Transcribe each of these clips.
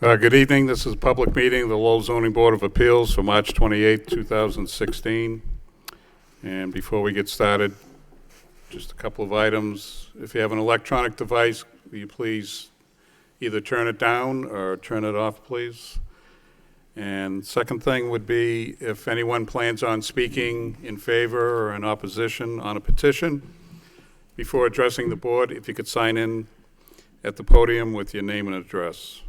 Good evening. This is a public meeting of the Lowell Zoning Board of Appeals for March 28, 2016. And before we get started, just a couple of items. If you have an electronic device, will you please either turn it down or turn it off, please? And second thing would be if anyone plans on speaking in favor or in opposition on a petition, before addressing the board, if you could sign in at the podium with your name and address.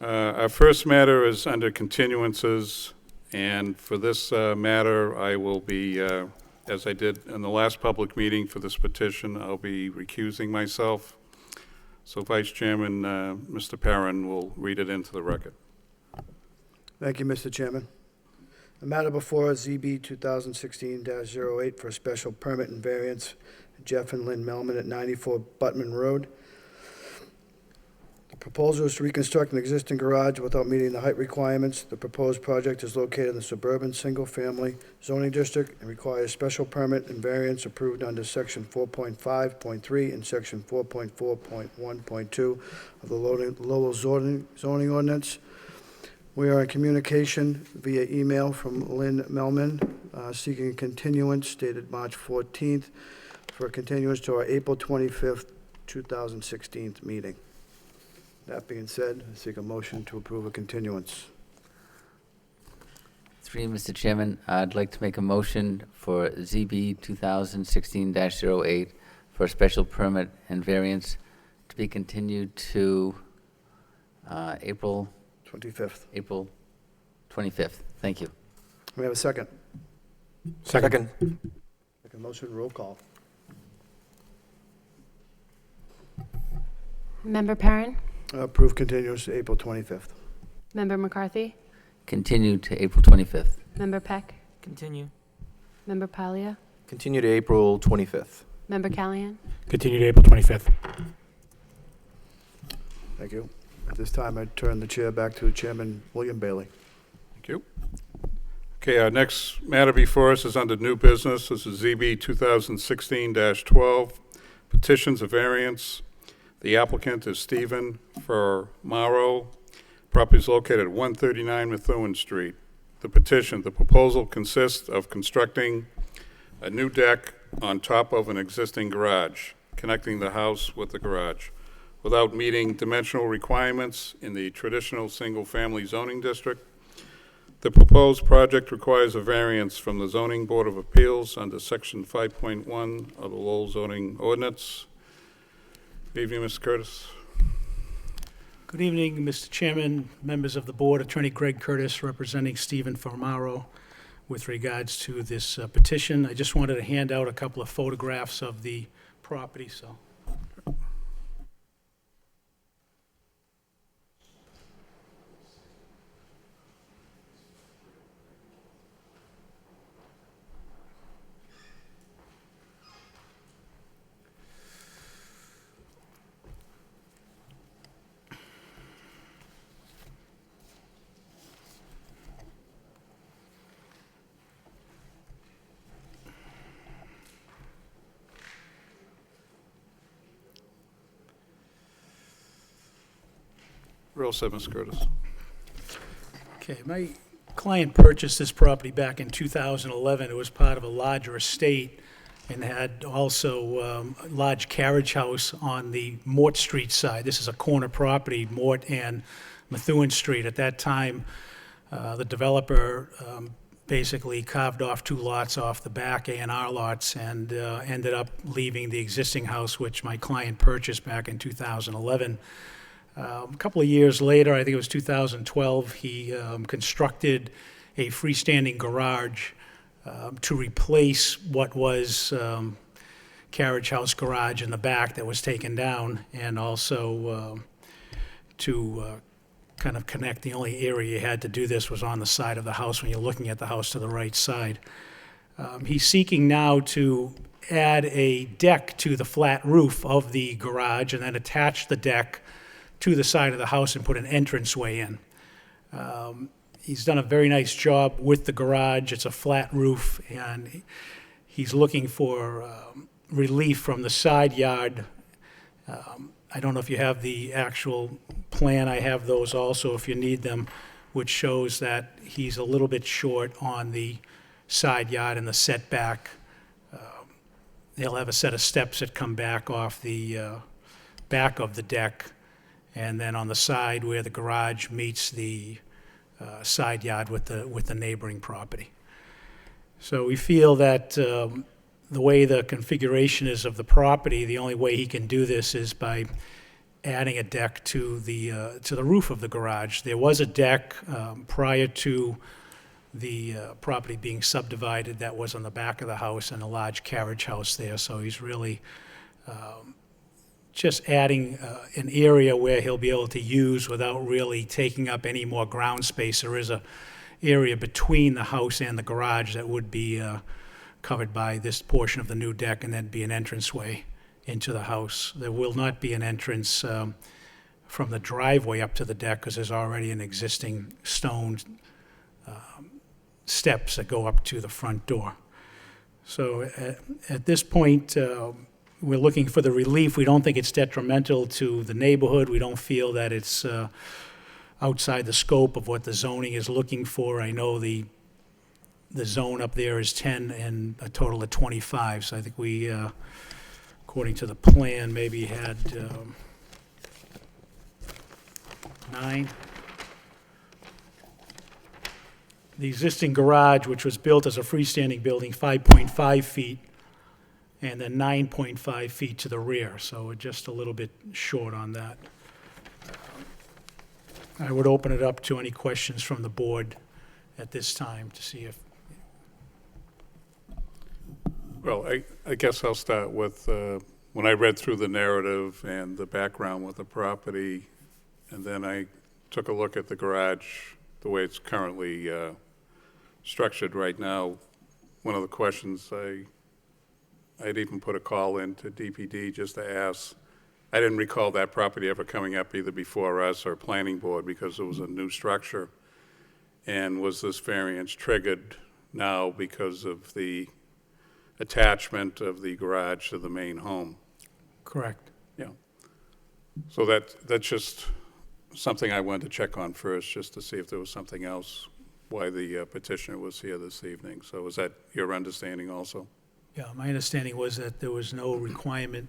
Our first matter is under continuances, and for this matter, I will be, as I did in the last public meeting for this petition, I'll be recusing myself. So Vice Chairman, Mr. Perrin will read it into the record. Thank you, Mr. Chairman. The matter before us, ZB 2016-08 for a special permit and variance, Jeff and Lynn Melman at 94 Buttman Road. The proposal is to reconstruct an existing garage without meeting the height requirements. The proposed project is located in the suburban single-family zoning district and requires special permit and variance approved under Section 4.5.3 and Section 4.4.1.2 of the Lowell zoning ordinance. We are in communication via email from Lynn Melman seeking a continuance dated March 14th for a continuance to our April 25th, 2016 meeting. That being said, I seek a motion to approve a continuance. Through you, Mr. Chairman, I'd like to make a motion for ZB 2016-08 for a special permit and variance to be continued to April 25th. Thank you. We have a second. Second. Second motion, roll call. Member Perrin? Approve continuance to April 25th. Member McCarthy? Continue to April 25th. Member Peck? Continue. Member Palia? Continue to April 25th. Member Callahan? Continue to April 25th. Thank you. At this time, I turn the chair back to Chairman William Bailey. Thank you. Okay, our next matter before us is under new business. This is ZB 2016-12, petitions of variance. The applicant is Stephen Fermaro. Property is located at 139 Methuen Street. The proposal consists of constructing a new deck on top of an existing garage, connecting the house with the garage, without meeting dimensional requirements in the traditional single-family zoning district. The proposed project requires a variance from the Zoning Board of Appeals under Section 5.1 of the Lowell zoning ordinance. Good evening, Mr. Curtis. Good evening, Mr. Chairman, members of the board. Attorney Greg Curtis representing Stephen Fermaro with regards to this petition. I just wanted to hand out a couple of photographs of the property, so. Real set, Mr. Curtis. Okay, my client purchased this property back in 2011. It was part of a larger estate and had also a large carriage house on the Mort Street side. This is a corner property, Mort and Methuen Street. At that time, the developer basically carved off two lots off the back A&R lots and ended up leaving the existing house, which my client purchased back in 2011. A couple of years later, I think it was 2012, he constructed a freestanding garage to replace what was carriage house garage in the back that was taken down, and also to kind of connect. The only area you had to do this was on the side of the house when you're looking at the house to the right side. He's seeking now to add a deck to the flat roof of the garage and then attach the deck to the side of the house and put an entranceway in. He's done a very nice job with the garage. It's a flat roof, and he's looking for relief from the side yard. I don't know if you have the actual plan, I have those also if you need them, which shows that he's a little bit short on the side yard and the setback. He'll have a set of steps that come back off the back of the deck, and then on the side where the garage meets the side yard with the neighboring property. So we feel that the way the configuration is of the property, the only way he can do this is by adding a deck to the roof of the garage. There was a deck prior to the property being subdivided that was on the back of the house and a large carriage house there, so he's really just adding an area where he'll be able to use without really taking up any more ground space. There is a area between the house and the garage that would be covered by this portion of the new deck, and then be an entranceway into the house. There will not be an entrance from the driveway up to the deck, because there's already an existing stone steps that go up to the front door. So at this point, we're looking for the relief. We don't think it's detrimental to the neighborhood. We don't feel that it's outside the scope of what the zoning is looking for. I know the zone up there is 10 and a total of 25, so I think we, according to the plan, maybe had 9. The existing garage, which was built as a freestanding building, 5.5 feet, and then 9.5 feet to the rear, so we're just a little bit short on that. I would open it up to any questions from the board at this time to see if, Well, I guess I'll start with, when I read through the narrative and the background with the property, and then I took a look at the garage, the way it's currently structured right now. One of the questions I'd even put a call in to DPD just to ask. I didn't recall that property ever coming up either before us or planning board, because it was a new structure. And was this variance triggered now because of the attachment of the garage to the main home? correct. Yeah. So that's just something I wanted to check on first, just to see if there was something else, why the petitioner was here this evening. So was that your understanding also? Yeah, my understanding was that there was no requirement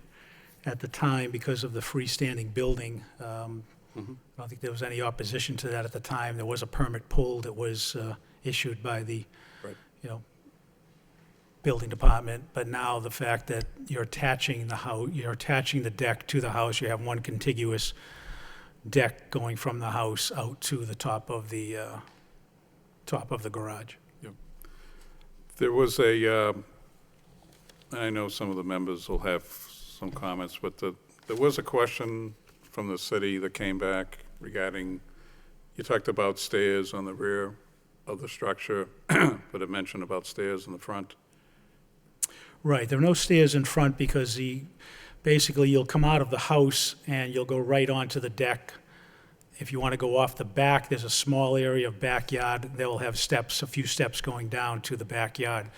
at the time because of the freestanding building. I don't think there was any opposition to that at the time. There was a permit pulled that was issued by the, Right. building department. But now the fact that you're attaching the house, you're attaching the deck to the house, you have one contiguous deck going from the house out to the top of the garage. There was I know some of the members will have some comments, but there was a question from the city that came back regarding, you talked about stairs on the rear of the structure, but it mentioned about stairs in the front. Right, there are no stairs in front because basically you'll come out of the house and you'll go right onto the deck. If you want to go off the back, there's a small area of backyard. They'll have steps, a few steps going down to the backyard.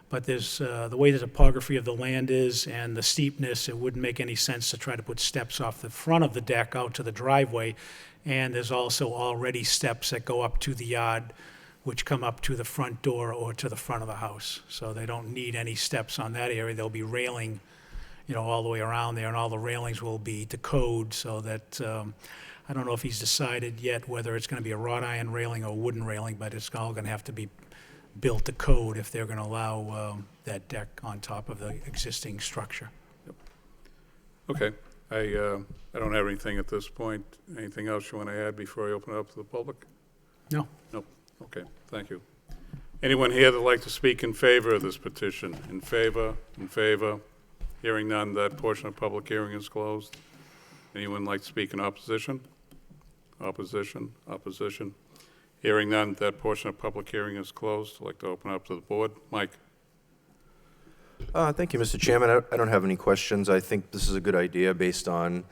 But there's, the way the topography of the land is and the steepness, it wouldn't make any sense to try to put steps off the front of the deck out to the driveway. And there's also already steps that go up to the yard, which come up to the front door or to the front of the house. So they don't need any steps on that area. There'll be railing, all the way around there, and all the railings will be to code, so that, I don't know if he's decided yet whether it's gonna be a wrought iron railing or wooden railing, but it's all gonna have to be built to code if they're gonna allow, that deck on top of the existing structure. Okay, I don't have anything at this point. Anything else you want to add before I open it up to the public? No? Nope. Okay, thank you. Anyone here that'd like to speak in favor of this petition? In favor? In favor? Hearing none, that portion of public hearing is closed. Anyone like to speak in opposition? Opposition? Opposition? Hearing none, that portion of public hearing is closed. I'd like to open up to the board. Mike? Thank you, Mr. Chairman. I don't have any questions. I think this is a good idea based on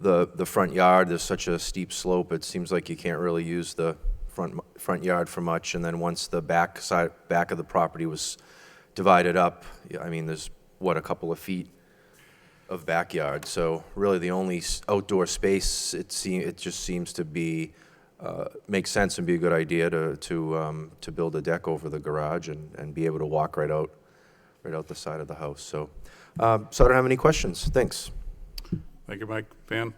the front yard. There's such a steep slope, it seems like you can't really use the front yard for much. And then once the back of the property was divided up, I mean, there's, a couple of feet of backyard. So really, the only outdoor space, it just seems to be, make sense and be a good idea to build a deck over the garage and be able to walk right out the side of the house. So I don't have any questions. Thanks. Thank you, Mike. Van?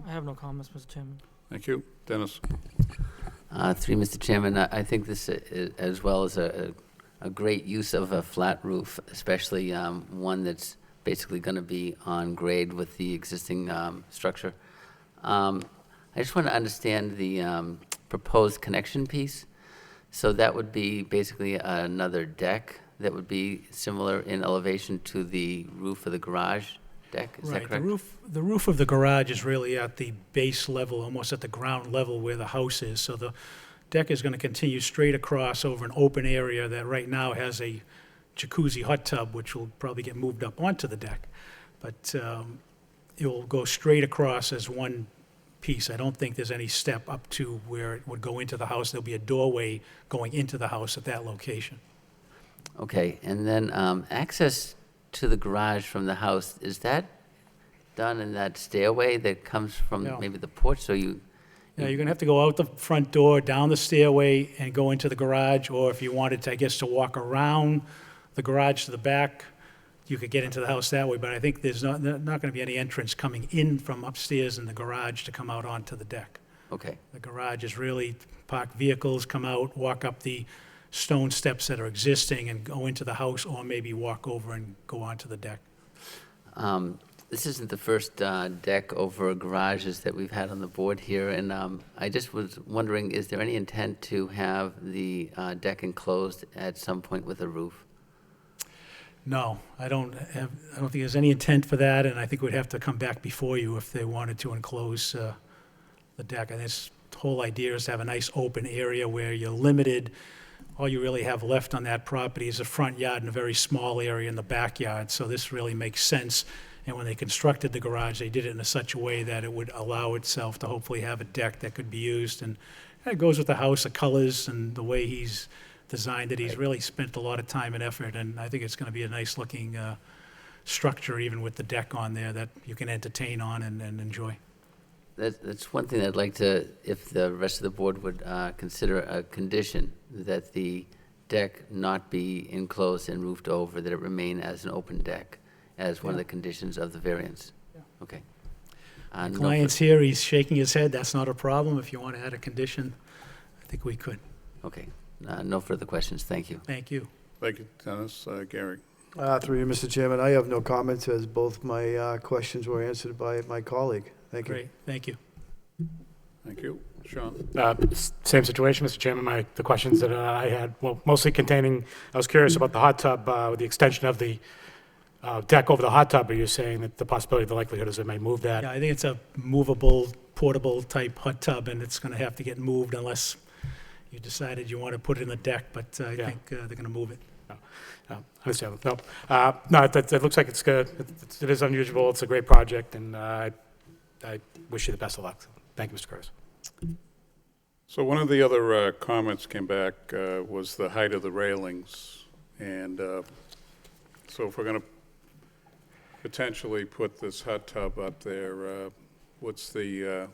I have no comments, Mr. Chairman. Thank you. Dennis? Through Mr. Chairman, I think this as well is a great use of a flat roof, especially one that's basically going to be on grade with the existing structure. I just want to understand the proposed connection piece. So that would be basically another deck that would be similar in elevation to the roof of the garage deck, is that Right, correct? the roof of the garage is really at the base level, almost at the ground level where the house is. So the deck is going to continue straight across over an open area that right now has a jacuzzi hot tub, which will probably get moved up onto the deck. But it will go straight across as one piece. I don't think there's any step up to where it would go into the house. There'll be a doorway going into the house at that location. Okay, and then access to the garage from the house, is that done in that stairway that comes from No. maybe the porch? So you, Yeah, you're gonna have to go out the front door, down the stairway, and go into the garage, or if you wanted to, I guess, to walk around the garage to the back, you could get into the house that way, but I think there's not gonna be any entrance coming in from upstairs in the garage to come out onto the deck. okay, The garage is really park vehicles, come out, walk up the stone steps that are existing and go into the house, or maybe walk over and go onto the deck. this isn't the first deck over garages that we've had on the board here, and I just was wondering, is there any intent to have the deck enclosed at some point with a roof? No, I don't think there's any intent for that, and I think we'd have to come back before you if they wanted to enclose the deck. And this whole idea is to have a nice open area where you're limited. All you really have left on that property is a front yard and a very small area in the backyard, so this really makes sense. And when they constructed the garage, they did it in such a way that it would allow itself to hopefully have a deck that could be used. And it goes with the house, the colors, and the way he's designed it. He's really spent a lot of time and effort, and I think it's going to be a nice-looking structure, even with the deck on there, that you can entertain on and enjoy. That's one thing I'd like to, if the rest of the board would consider a condition, that the deck not be enclosed and roofed over, that it remain as an open deck, as one of the conditions of the variance. Okay. No Client's here, he's shaking his head, that's not a problem. If you want to add a condition, I think we could. Okay. No further questions. Thank you. Thank you. Thank you, Dennis. Gary? Through you, Mr. Chairman, I have no comments, as both my questions were answered by my colleague. Thank you. Great, thank you. Thank you. Sean? Same situation, Mr. Chairman. The questions that I had, well, mostly containing, I was curious about the hot tub, with the extension of the deck over the hot tub. Are you saying that the possibility, the likelihood is they may move that? Yeah, I think it's a movable, portable type hot tub, and it's going to have to get moved unless you decided you want to put it in the deck, but I Yeah. think they're going to move it. Understand. No, it looks like it's good. It is unusual. It's a great project, and I wish you the best of luck. Thank you, Mr. Curtis. So one of the other comments came back was the height of the railings. And so if we're going to potentially put this hot tub up there, what's the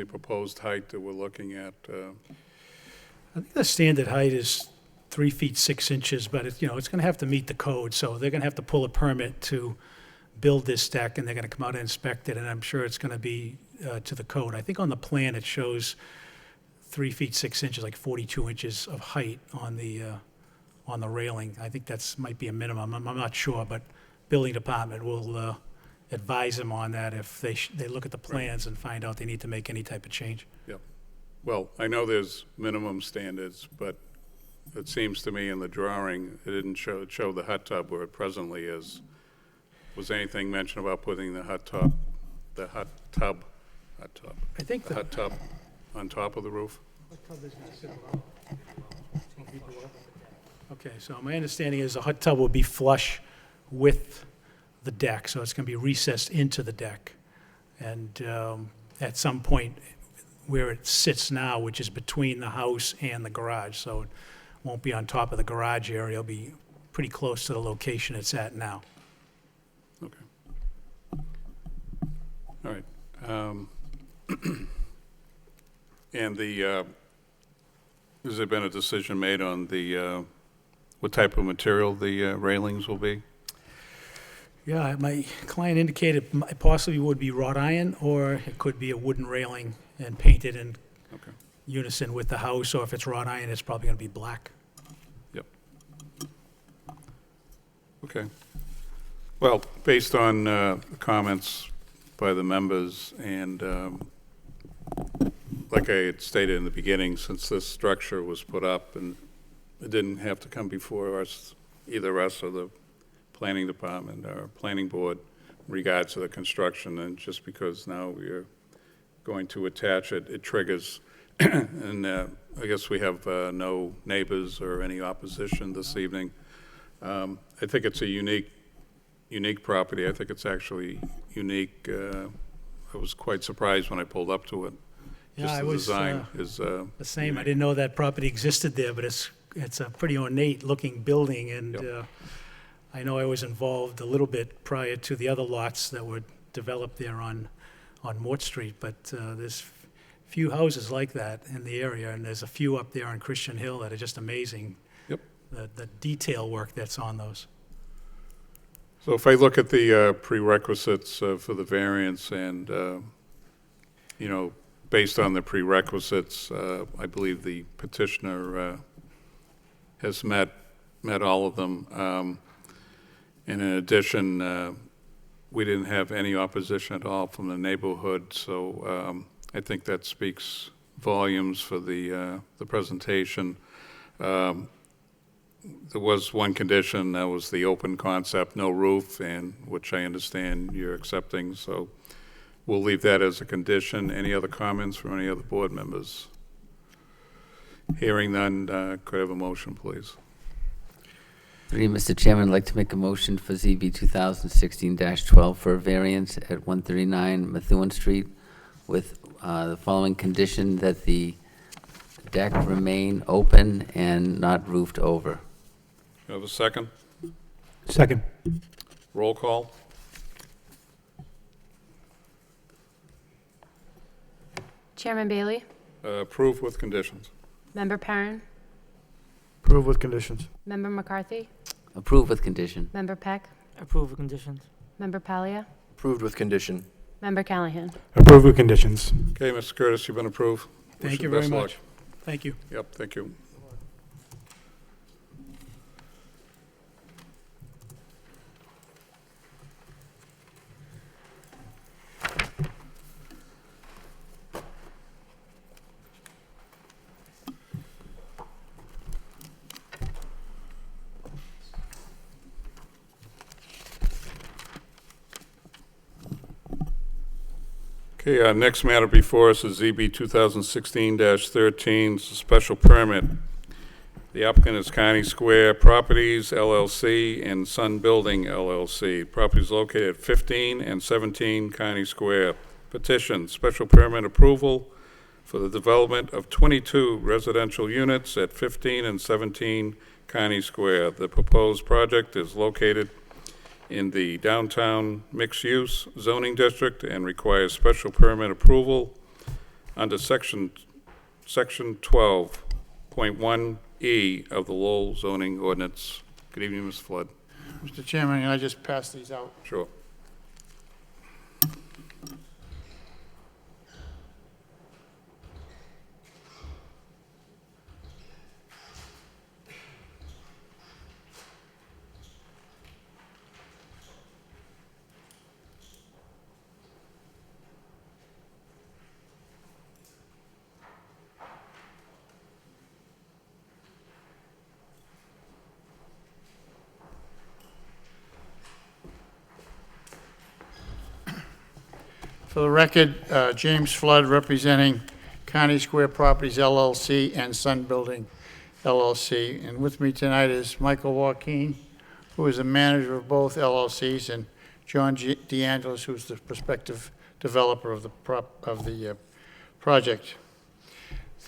proposed height that we're looking at? I think the standard height is 3 feet 6 inches, but it's going to have to meet the code, so they're going to have to pull a permit to build this deck, and they're going to come out and inspect it, and I'm sure it's going to be to the code. I think on the plan it shows 3 feet 6 inches, like 42 inches of height on the railing. I think that's might be a minimum. I'm not sure, but building department will advise them on that if they look at the plans and find out they need to make any type of change. Yep. Well, I know there's minimum standards, but it seems to me in the drawing, it didn't show the hot tub where it presently is. Was anything mentioned about putting the hot tub I think the on top of the roof? Okay, so my understanding is the hot tub will be flush with the deck, so it's going to be recessed into the deck. And at some point where it sits now, which is between the house and the garage, so it won't be on top of the garage area, it'll be pretty close to the location it's at now. Okay. All right. And has there been a decision made on what type of material the railings will be? Yeah, my client indicated it possibly would be wrought iron, or it could be a wooden railing and painted in Okay. unison with the house, or if it's wrought iron, it's probably going to be black. Yep. Okay. Well, based on comments by the members and like I had stated in the beginning, since this structure was put up and it didn't have to come before us, either us or the planning department or planning board in regards to the construction, and just because now we are going to attach it, it triggers. And I guess we have no neighbors or any opposition this evening. I think it's a unique property. I think it's actually unique. I was quite surprised when I pulled up to it. Yeah, Just I the was design is the same. I didn't know that property existed there, but it's a pretty ornate-looking building, and Yep. I know I was involved a little bit prior to the other lots that were developed there on Mort Street, but there's few houses like that in the area, and there's a few up there on Christian Hill that are just amazing. Yep. The detail work that's on those. So if I look at the prerequisites for the variance and, based on the prerequisites, I believe the petitioner has met all of them. And in addition, we didn't have any opposition at all from the neighborhood, so I think that speaks volumes for the presentation. There was one condition, that was the open concept, no roof, and which I understand you're accepting, so we'll leave that as a condition. Any other comments from any other board members? Hearing none, could I have a motion, please? Through you, Mr. Chairman, I'd like to make a motion for ZB 2016-12 for a variance at 139 Methuen Street with the following condition, that the deck remain open and not roofed over. Do you have a second? Second. Roll call? Chairman Bailey? Approve with conditions. Member Perrin? Approve with conditions. Member McCarthy? Approve with condition. Member Peck? Approve with conditions. Member Palia? Approved with condition. Member Callahan? Approve with conditions. Okay, Mr. Curtis, you've been approved. Wish Thank you you very best of luck. much. Thank you. Yep, thank you. Okay, next matter before us is ZB 2016-13, it's a special permit. The applicant is County Square Properties LLC and Sun Building LLC. Property is located at 15 and 17 County Square. Petition, special permit approval for the development of 22 residential units at 15 and 17 County Square. The proposed project is located in the downtown mixed-use zoning district and requires special permit approval under section 12.1E of the Lowell zoning ordinance. Good evening, Mr. Flood. Mr. Chairman, can I just pass these out? Sure. For the record, James Flood, representing County Square Properties LLC and Sun Building LLC. And with me tonight is Michael Joaquin, who is the manager of both LLCs, and John DeAngelis, who's the prospective developer of the project.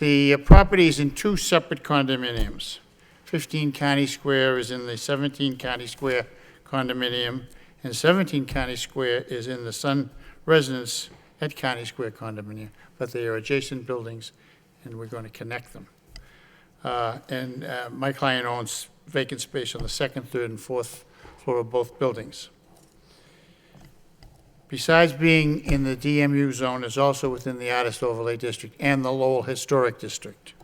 The property is in two separate condominiums. 15 County Square is in the 17 County Square condominium, and 17 County Square is in the Sun residents at County Square condominium, but they are adjacent buildings, and we're going to connect them. My client owns vacant space on the second, third, and fourth floor of both buildings. Besides being in the DMU zone, is also within the Artist Overlay District and the Lowell Historic District.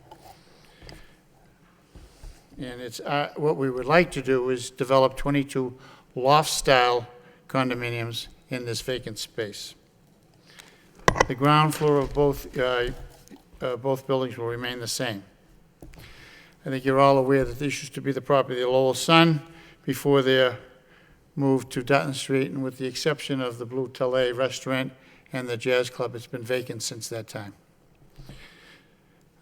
And it's, what we would like to do is develop 22 loft-style condominiums in this vacant space. The ground floor of both buildings will remain the same. I think you're all aware that this used to be the property of the Lowell Sun before their move to Dutton Street, and with the exception of the Blue Tellet restaurant and the jazz club, it's been vacant since that time.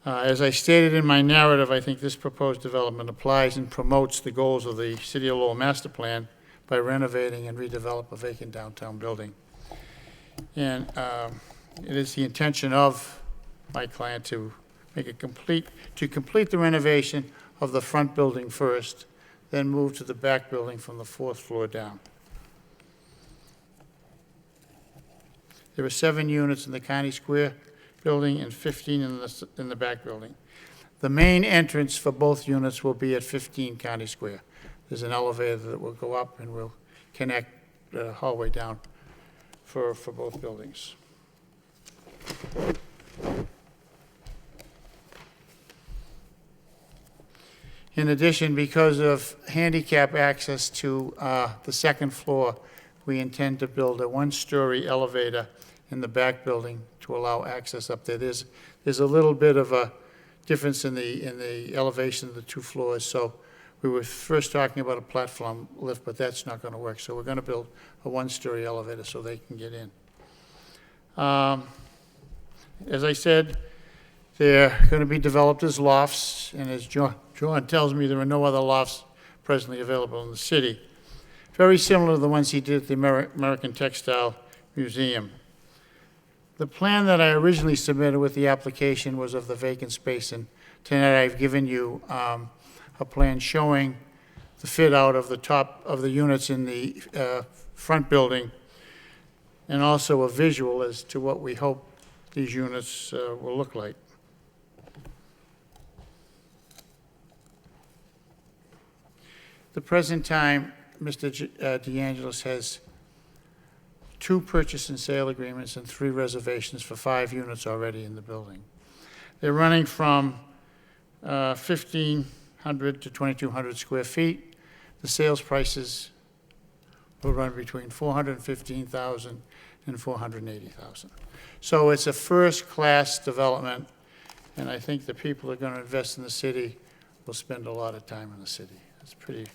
As I stated in my narrative, I think this proposed development applies and promotes the goals of the City of Lowell Master Plan by renovating and redevelop a vacant downtown building. And it is the intention of my client to complete the renovation of the front building first, then move to the back building from the fourth floor down. There are 7 units in the County Square building and 15 in the back building. The main entrance for both units will be at 15 County Square. There's an elevator that will go up and will connect the hallway down for both buildings. In addition, because of handicap access to the second floor, we intend to build a 1-story elevator in the back building to allow access up there. There's a little bit of a difference in the elevation of the 2 floors, so we were first talking about a platform lift, but that's not going to work. So we're going to build a 1-story elevator so they can get in. As I said, they're going to be developed as lofts, and as John tells me, there are no other lofts presently available in the city. Very similar to the ones he did at the American Textile Museum. The plan that I originally submitted with the application was of the vacant space, and tonight I've given you a plan showing the fit out of the top of the units in the front building, and also a visual as to what we hope these units will look like. At the present time, Mr. DeAngelis has 2 purchase and sale agreements and 3 reservations for 5 units already in the building. They're running from 1,500 to 2,200 square feet. The sales prices will run between $415,000 and $480,000. So it's a first-class development, and I think the people that are going to invest in the city will spend a lot of time in the city. It's pretty.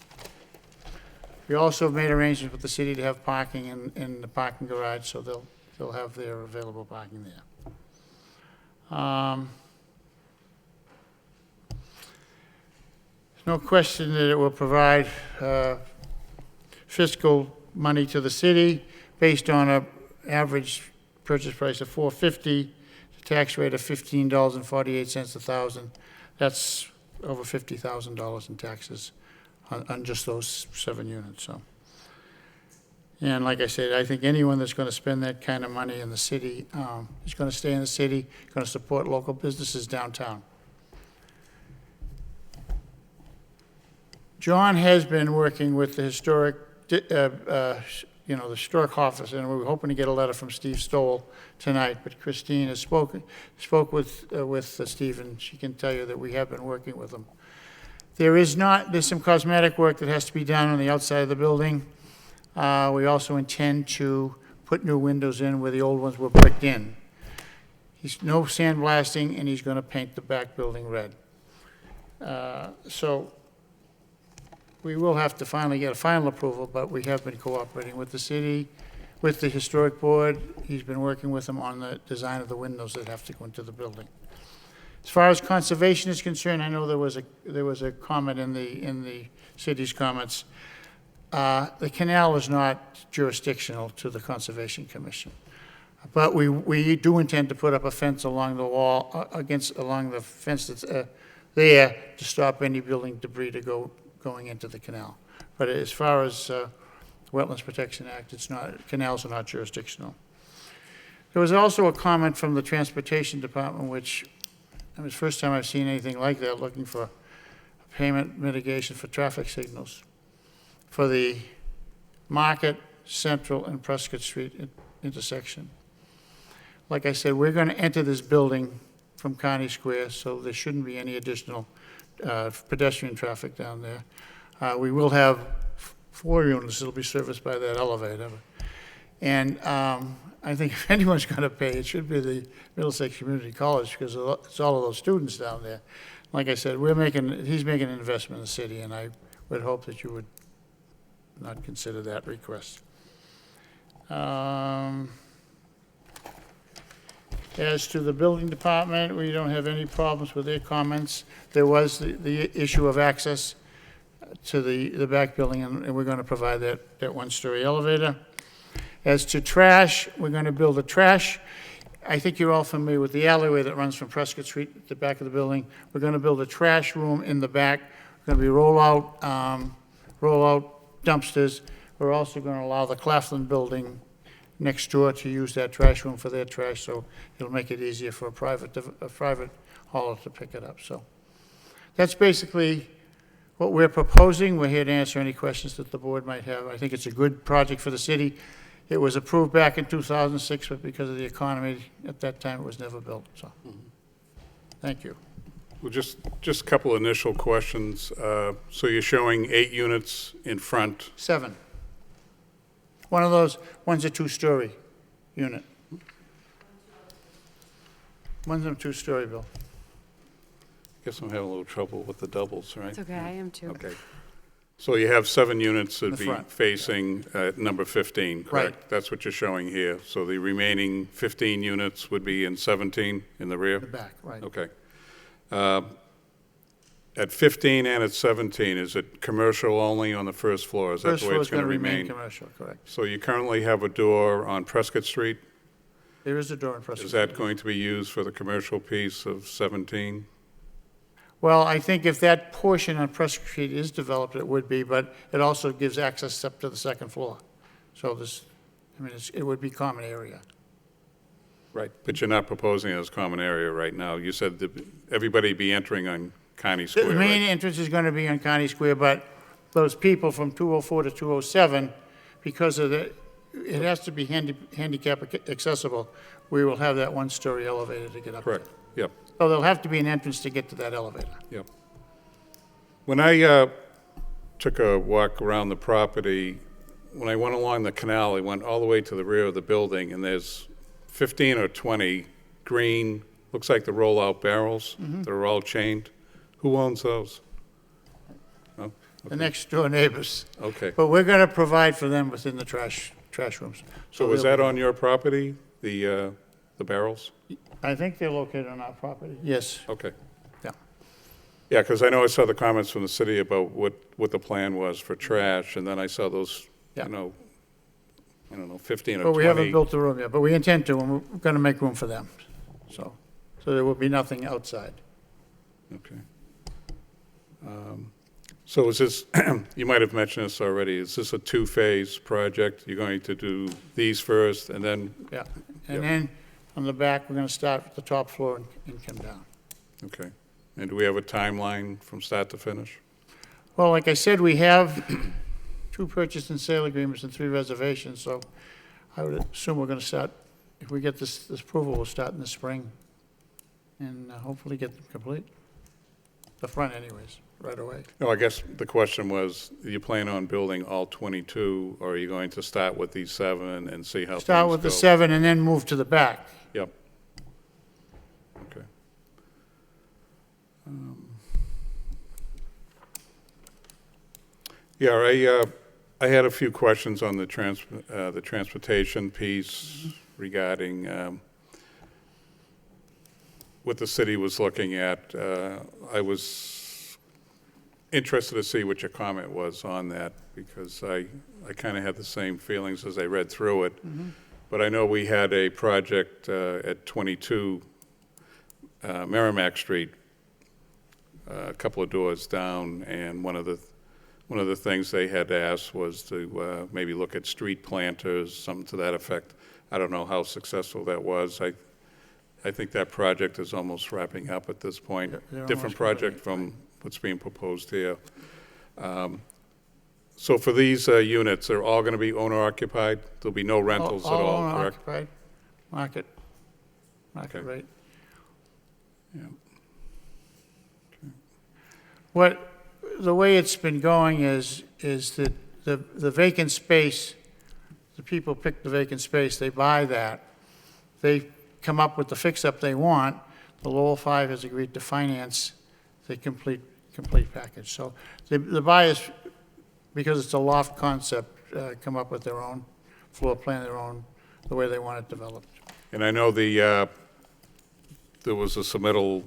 We also made arrangements with the city to have parking in the parking garage, so they'll have their available parking there. There's no question that it will provide fiscal money to the city based on an average purchase price of $450, the tax rate of $15.48 a thousand. That's over $50,000 in taxes on just those 7 units. So, and like I said, I think anyone that's going to spend that kind of money in the city is going to stay in the city, going to support local businesses downtown. John has been working with the historic, the historic office, and we were hoping to get a letter from Steve Stoll tonight, but Christine has spoke with Steve, and she can tell you that we have been working with him. There's some cosmetic work that has to be done on the outside of the building. We also intend to put new windows in where the old ones were bricked in. He's no sandblasting, and he's going to paint the back building red. So we will have to finally get a final approval, but we have been cooperating with the city, with the historic board. He's been working with them on the design of the windows that have to go into the building. As far as conservation is concerned, I know there was a comment in the city's comments. The canal is not jurisdictional to the Conservation Commission, but we do intend to put up a fence along the wall along the fence that's there to stop any building debris going into the canal. But as far as Wetlands Protection Act, canals are not jurisdictional. There was also a comment from the Transportation Department, which, it was the first time I've seen anything like that, looking for payment mitigation for traffic signals for the Market, Central, and Prescott Street intersection. Like I said, we're going to enter this building from Connie Square, so there shouldn't be any additional pedestrian traffic down there. We will have 4 units that'll be serviced by that elevator. And I think if anyone's going to pay, it should be the Middlesex Community College, because it's all of those students down there. Like I said, he's making an investment in the city, and I would hope that you would not consider that request. As to the building department, we don't have any problems with their comments. There was the issue of access to the back building, and we're going to provide that one-story elevator. As to trash, we're going to build a trash. I think you're all familiar with the alleyway that runs from Prescott Street to the back of the building. We're going to build a trash room in the back. We're going to be roll-out dumpsters. We're also going to allow the Claflin building next door to use that trash room for their trash, so it'll make it easier for a private hauler to pick it up. So that's basically what we're proposing. We're here to answer any questions that the board might have. I think it's a good project for the city. It was approved back in 2006, but because of the economy at that time, it was never built. So, thank you. Well, just a couple initial questions. So you're showing 8 units in front. 7. One of those, one's a 2-story unit. One's a 2-story, Bill. Guess I'm having a little trouble with the doubles, right? It's okay, I am too. Okay. So you have 7 units In that'd the be front. facing number 15, correct? Right. That's what you're showing here. So the remaining 15 units would be in 17 in the rear? The back, right. Okay. At 15 and at 17, is it commercial only on the first floor? Is that First the way floor it's is going going to to remain remain? commercial, correct. So you currently have a door on Prescott Street. There is a door in Prescott. Is that going to be used for the commercial piece of 17? Well, I think if that portion on Prescott Street is developed, it would be, but it also gives access up to the second floor. So it would be common area. Right. But you're not proposing it as common area right now. You said that everybody be entering on Connie Square, The main right? entrance is going to be on Connie Square, but those people from 204 to 207, because of it has to be handicap accessible, we will have that one-story elevator to get up there. Correct. Yep. So there'll have to be an entrance to get to that elevator. Yep. When I took a walk around the property, when I went along the canal, I went all the way to the rear of the building, and there's 15 or 20 green, looks like the roll-out barrels that are all chained. Who owns those? Oh, The next door neighbors. okay. But we're going to provide for them within the trash rooms. So is they'll that be- on your property, the barrels? I think they're located on our property. Yes. Okay. Yeah. Yeah, because I know I saw the comments from the city about what the plan was for trash, and then I saw those, Yeah. I don't know, 15 or 20. But we haven't built the room yet, but we intend to, and we're going to make room for them. So there will be nothing outside. Okay. So is this, you might have mentioned this already, is this a 2-phase project? You're going to do these first and then, Yeah. And Yep. then on the back, we're going to start with the top floor and come down. okay. And do we have a timeline from start to finish? Well, like I said, we have 2 purchase and sale agreements and 3 reservations, so I would assume we're going to start, if we get this approval, we'll start in the spring and hopefully get them complete. The front anyways, right away. No, I guess the question was, do you plan on building all 22, or are you going to start with these 7 and see how things go? Start with the 7 and then move to the back. Yep. Okay. Yeah, I had a few questions on the transportation piece regarding what the city was looking at. I was interested to see what your comment was on that, because I kind of had the same feelings as I read through it. But I know we had a project at 22 Merrimack Street, a couple of doors down, and one of the things they had asked was to maybe look at street planters, something to that effect. I don't know how successful that was. I think that project is almost wrapping up at this point. They're Different almost project complete. from what's being proposed here. So for these units, they're all going to be owner-occupied? There'll be no rentals at all, correct? Owner-occupied, market Okay. rate. Yeah. The way it's been going is that the vacant space, the people pick the vacant space, they buy that. They come up with the fix-up they want. The Lowell 5 has agreed to finance the complete package. So the buyers, because it's a loft concept, come up with their own floor plan, the way they want it developed. And I know there was a submittal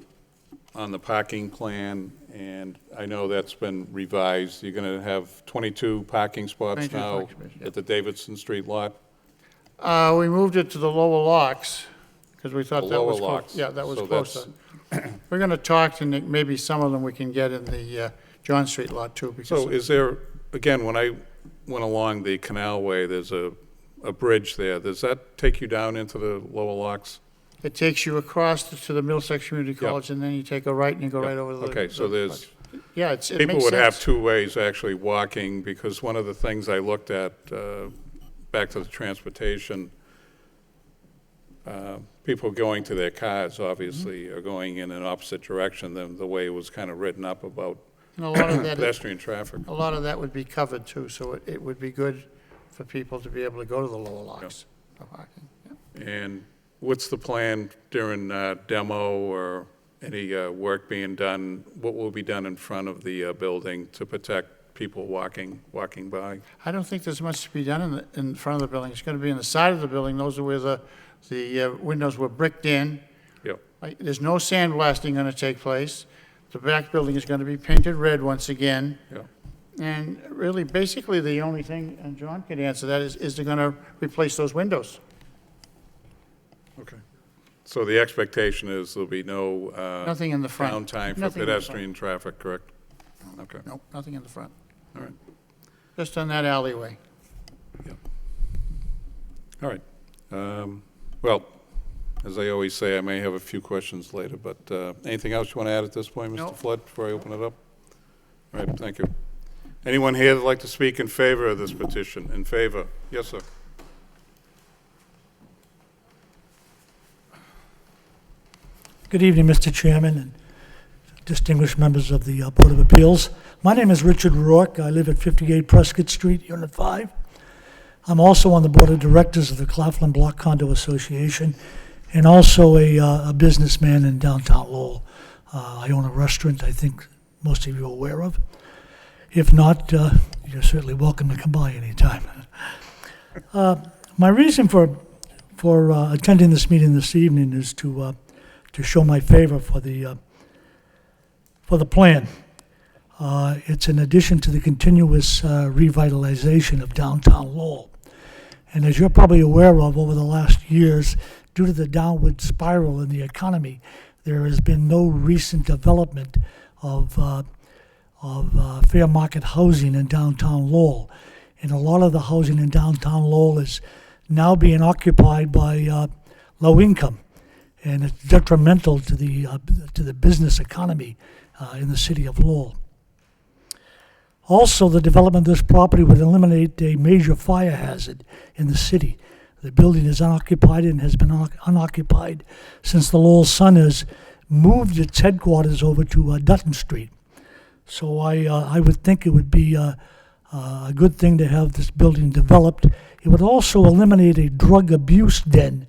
on the parking plan, and I know that's been revised. You're going to have 22 parking spots 22 now parking spaces, yeah. at the Davidson Street lot? We moved it to the lower locks, because we thought The that was lower close. locks. Yeah, that was So closer. We're gonna talk to Nick, maybe some of them we can get in the John Street lot too, because So is there, again, when I went along the canalway, there's a bridge there. Does that take you down into the lower locks? it takes you across to the Middlesex Community Yep. College, and then you take a right and you go Yep. right over the. Okay, so there's, Yeah, it makes sense. people would have two ways actually walking, because one of the things I looked at, back to the transportation, people going to their cars, obviously, Mm-hmm. are going in an opposite direction than the way it was kind of written up about And a lot of that, pedestrian traffic. a lot of that would be covered too, so it would be good for people to be able to go to the lower locks for parking. Yeah. And what's the plan during demo or any work being done? What will be done in front of the building to protect people walking by? I don't think there's much to be done in front of the building. It's gonna be in the side of the building. Those are where the windows were bricked in. Yep. There's no sandblasting gonna take place. The back building is gonna be painted red once again. Yep. And really, basically, the only thing, and John can answer that, is they're gonna replace those windows. Okay. So the expectation is there'll be no Nothing in the front. downtime for Nothing in the front. pedestrian traffic, correct? Okay, Nope, nothing in the front. all right, Just on that alleyway. all right. Well, as I always say, I may have a few questions later, but anything else you want to add at this point, Mr. Nope. Flood, before I open it up? All right, thank you. Anyone here that'd like to speak in favor of this petition? In favor? Yes, sir. Good evening, Mr. Chairman and distinguished members of the Board of Appeals. My name is Richard Rourke. I live at 58 Prescott Street, Unit 5. I'm also on the Board of Directors of the Claflin Block Condo Association and also a businessman in downtown Lowell. I own a restaurant I think most of you are aware of. If not, you're certainly welcome to come by anytime. My reason for attending this meeting this evening is to show my favor for the plan. It's in addition to the continuous revitalization of downtown Lowell. And as you're probably aware of, over the last years, due to the downward spiral in the economy, there has been no recent development of fair market housing in downtown Lowell. And a lot of the housing in downtown Lowell is now being occupied by low income. And it's detrimental to the business economy in the city of Lowell. Also, the development of this property would eliminate a major fire hazard in the city. The building is unoccupied and has been unoccupied since the Lowell Sun has moved its headquarters over to Dutton Street. So I would think it would be a good thing to have this building developed. It would also eliminate a drug abuse den.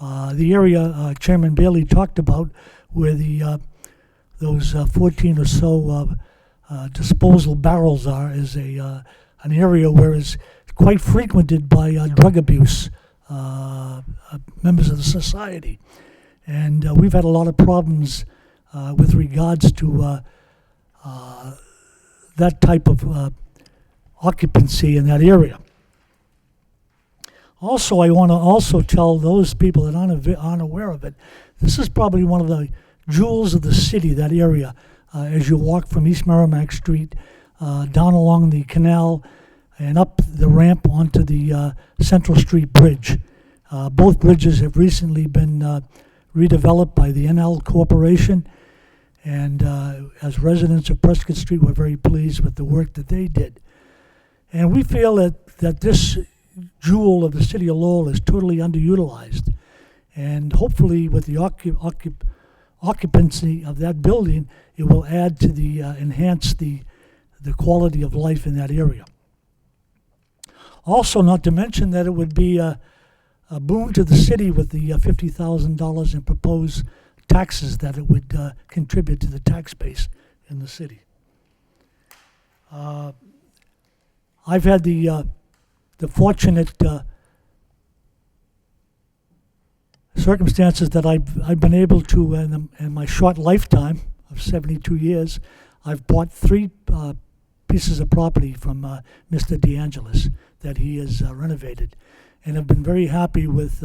The area Chairman Bailey talked about, where those 14 or so disposal barrels are, is an area where it's quite frequented by drug abuse members of the society. And we've had a lot of problems with regards to that type of occupancy in that area. Also, I want to also tell those people that aren't aware of it, this is probably one of the jewels of the city, that area, as you walk from East Merrimack Street down along the canal and up the ramp onto the Central Street Bridge. Both bridges have recently been redeveloped by the NL Corporation, and as residents of Prescott Street, we're very pleased with the work that they did. And we feel that this jewel of the city of Lowell is totally underutilized. And hopefully with the occupancy of that building, it will add to the, enhance the quality of life in that area. Also, not to mention that it would be a boon to the city with the $50,000 in proposed taxes that it would contribute to the tax base in the city. I've had the fortunate circumstances that I've been able to, in my short lifetime of 72 years, I've bought 3 pieces of property from Mr. DeAngelis that he has renovated, and have been very happy with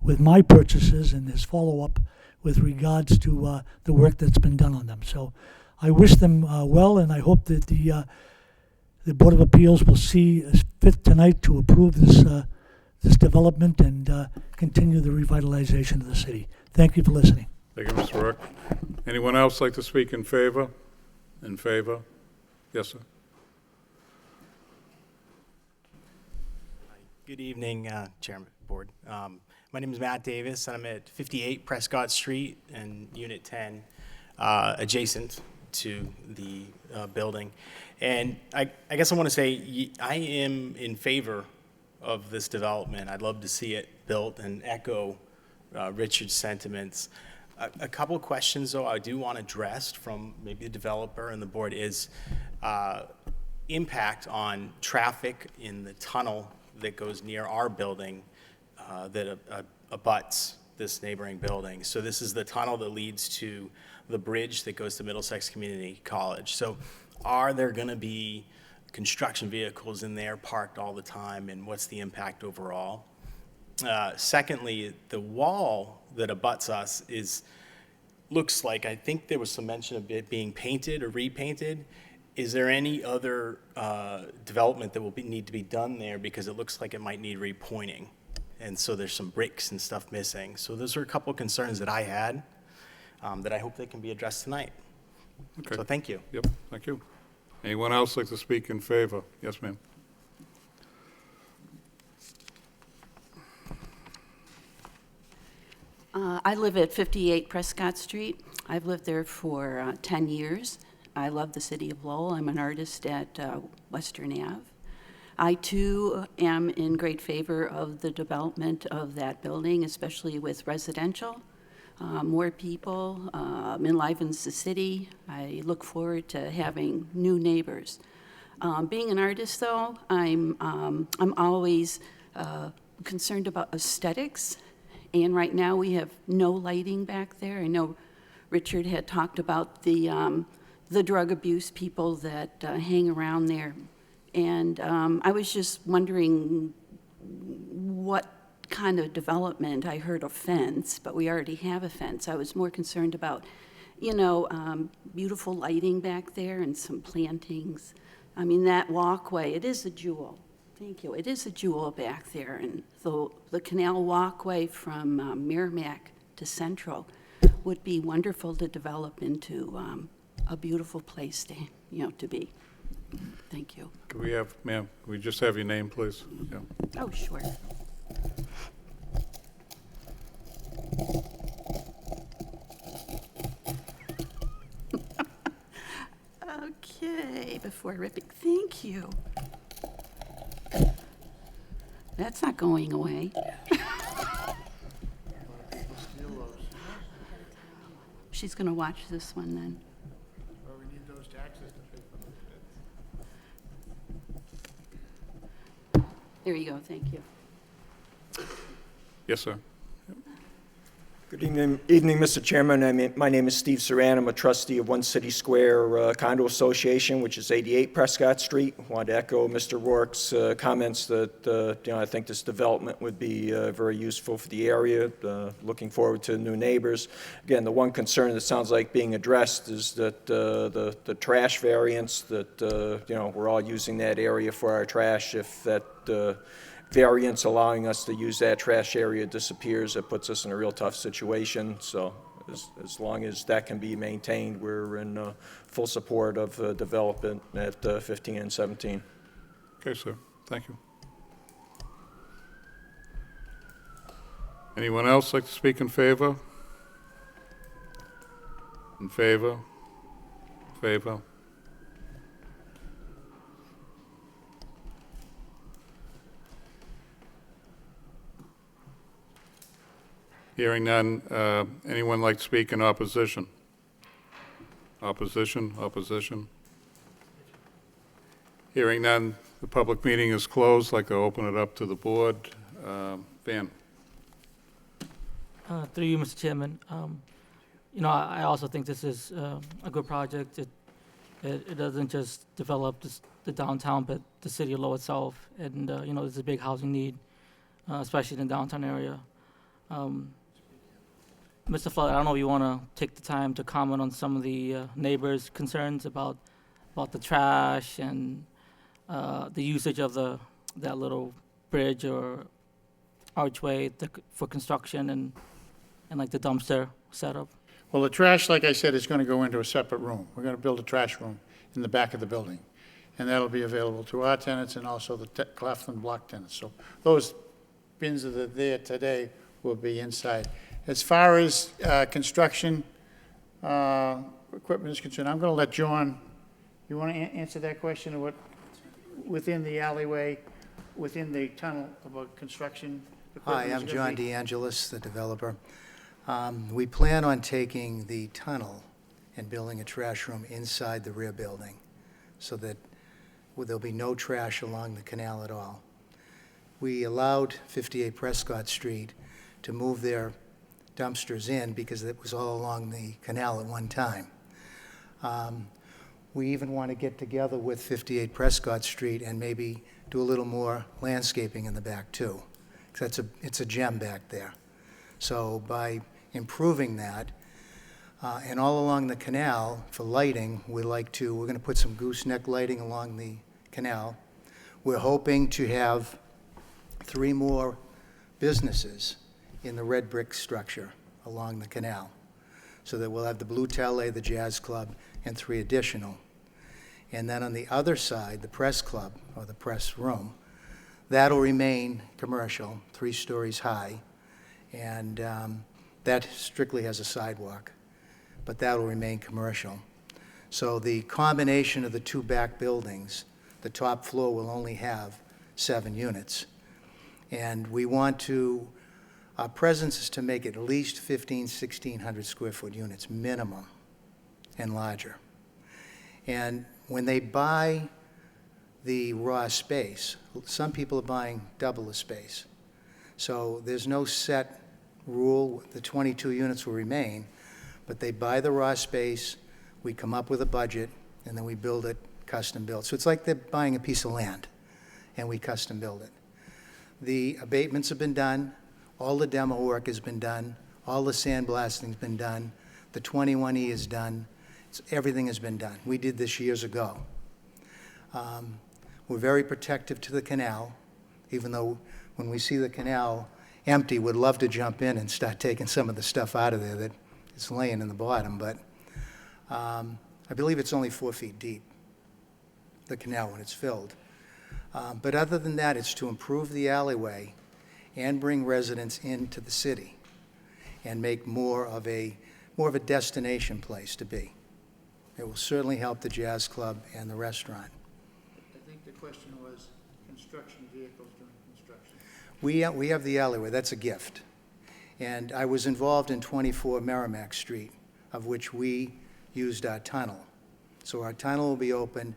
my purchases and his follow-up with regards to the work that's been done on them. So I wish them well, and I hope that the Board of Appeals will see fit tonight to approve this development and continue the revitalization of the city. Thank you for listening. Thank you, Mr. Rourke. Anyone else like to speak in favor? In favor? Yes, sir. Good evening, Chairman Board. My name is Matt Davis, and I'm at 58 Prescott Street in Unit 10, adjacent to the building. And I guess I want to say I am in favor of this development. I'd love to see it built and echo Richard's sentiments. A couple of questions, though, I do want addressed from maybe the developer and the board is impact on traffic in the tunnel that goes near our building that abuts this neighboring building. So this is the tunnel that leads to the bridge that goes to Middlesex Community College. So are there going to be construction vehicles in there parked all the time, and what's the impact overall? Secondly, the wall that abuts us looks like, I think there was some mention of it being painted or repainted. Is there any other development that will need to be done there, because it looks like it might need repointing? And so there's some bricks and stuff missing. So those are a couple of concerns that I had that I hope they can be addressed tonight. Okay. So thank you. Yep, thank you. Anyone else like to speak in favor? Yes, ma'am. I live at 58 Prescott Street. I've lived there for 10 years. I love the city of Lowell. I'm an artist at Western Ave. I, too, am in great favor of the development of that building, especially with residential. More people enlivens the city. I look forward to having new neighbors. Being an artist, though, I'm always concerned about aesthetics. And right now we have no lighting back there. I know Richard had talked about the drug abuse people that hang around there. And I was just wondering what kind of development. I heard a fence, but we already have a fence. I was more concerned about, beautiful lighting back there and some plantings. I mean, that walkway, it is a jewel. Thank you. It is a jewel back there. And the canal walkway from Merrimack to Central would be wonderful to develop into a beautiful place to be. Thank you. Can we have, ma'am, can we just have your name, please? Yeah. Oh, sure. Okay, before ripping, thank you. That's not going away. She's going to watch this one then. Well, we need those taxes to pay for those. There you go, thank you. Yes, sir. Good evening, Mr. Chairman. My name is Steve Saran. I'm a trustee of One City Square Condo Association, which is 88 Prescott Street. I want to echo Mr. Rourke's comments that I think this development would be very useful for the area. Looking forward to new neighbors. Again, the one concern that sounds like being addressed is that the trash variance that we're all using that area for our trash. If that variance allowing us to use that trash area disappears, it puts us in a real tough situation. So as long as that can be maintained, we're in full support of development at 15 and 17. Okay, sir. Thank you. Anyone else like to speak in favor? In favor? Favor? Hearing none, anyone like to speak in opposition? Opposition, opposition? Hearing none, the public meeting is closed. I'd like to open it up to the board. Van? Through you, Mr. Chairman. You know, I also think this is a good project. It doesn't just develop the downtown, but the city of Lowell itself. And, you know, there's a big housing need, especially in the downtown area. Mr. Flood, I don't know if you want to take the time to comment on some of the neighbors' concerns about the trash and the usage of that little bridge or archway for construction and like the dumpster setup. Well, the trash, like I said, is going to go into a separate room. We're going to build a trash room in the back of the building, and that'll be available to our tenants and also the Claflin block tenants. So those bins that are there today will be inside. As far as construction equipment is concerned, I'm going to let John, you want to answer that question of what, within the alleyway, within the tunnel, about construction equipment? Hi, I'm is John gonna be? DeAngelis, the developer. We plan on taking the tunnel and building a trash room inside the rear building so that there'll be no trash along the canal at all. We allowed 58 Prescott Street to move their dumpsters in because it was all along the canal at one time. We even want to get together with 58 Prescott Street and maybe do a little more landscaping in the back too, because it's a gem back there. So by improving that, and all along the canal for lighting, we're going to put some gooseneck lighting along the canal. We're hoping to have 3 more businesses in the red brick structure along the canal, so that we'll have the Blue Tele, the Jazz Club, and 3 additional. And then on the other side, the Press Club, or the Press Room, that'll remain commercial, 3 stories high, and that strictly has a sidewalk, but that'll remain commercial. So the combination of the 2 back buildings, the top floor will only have 7 units. And we want to, our presence is to make at least 1,600 square foot units minimum and larger. And when they buy the raw space, some people are buying double the space. So there's no set rule. The 22 units will remain, but they buy the raw space, we come up with a budget, and then we build it custom built. So it's like they're buying a piece of land, and we custom build it. The abatements have been done, all the demo work has been done, all the sandblasting's been done, the 21E is done, everything has been done. We did this years ago. We're very protective to the canal, even though when we see the canal empty, we'd love to jump in and start taking some of the stuff out of there that is laying in the bottom, but I believe it's only 4 feet deep, the canal, when it's filled. But other than that, it's to improve the alleyway and bring residents into the city and make more of a destination place to be. It will certainly help the Jazz Club and the restaurant. I think the question was construction vehicles during construction. We have the alleyway, that's a gift. And I was involved in 24 Merrimack Street, of which we used our tunnel. So our tunnel will be open.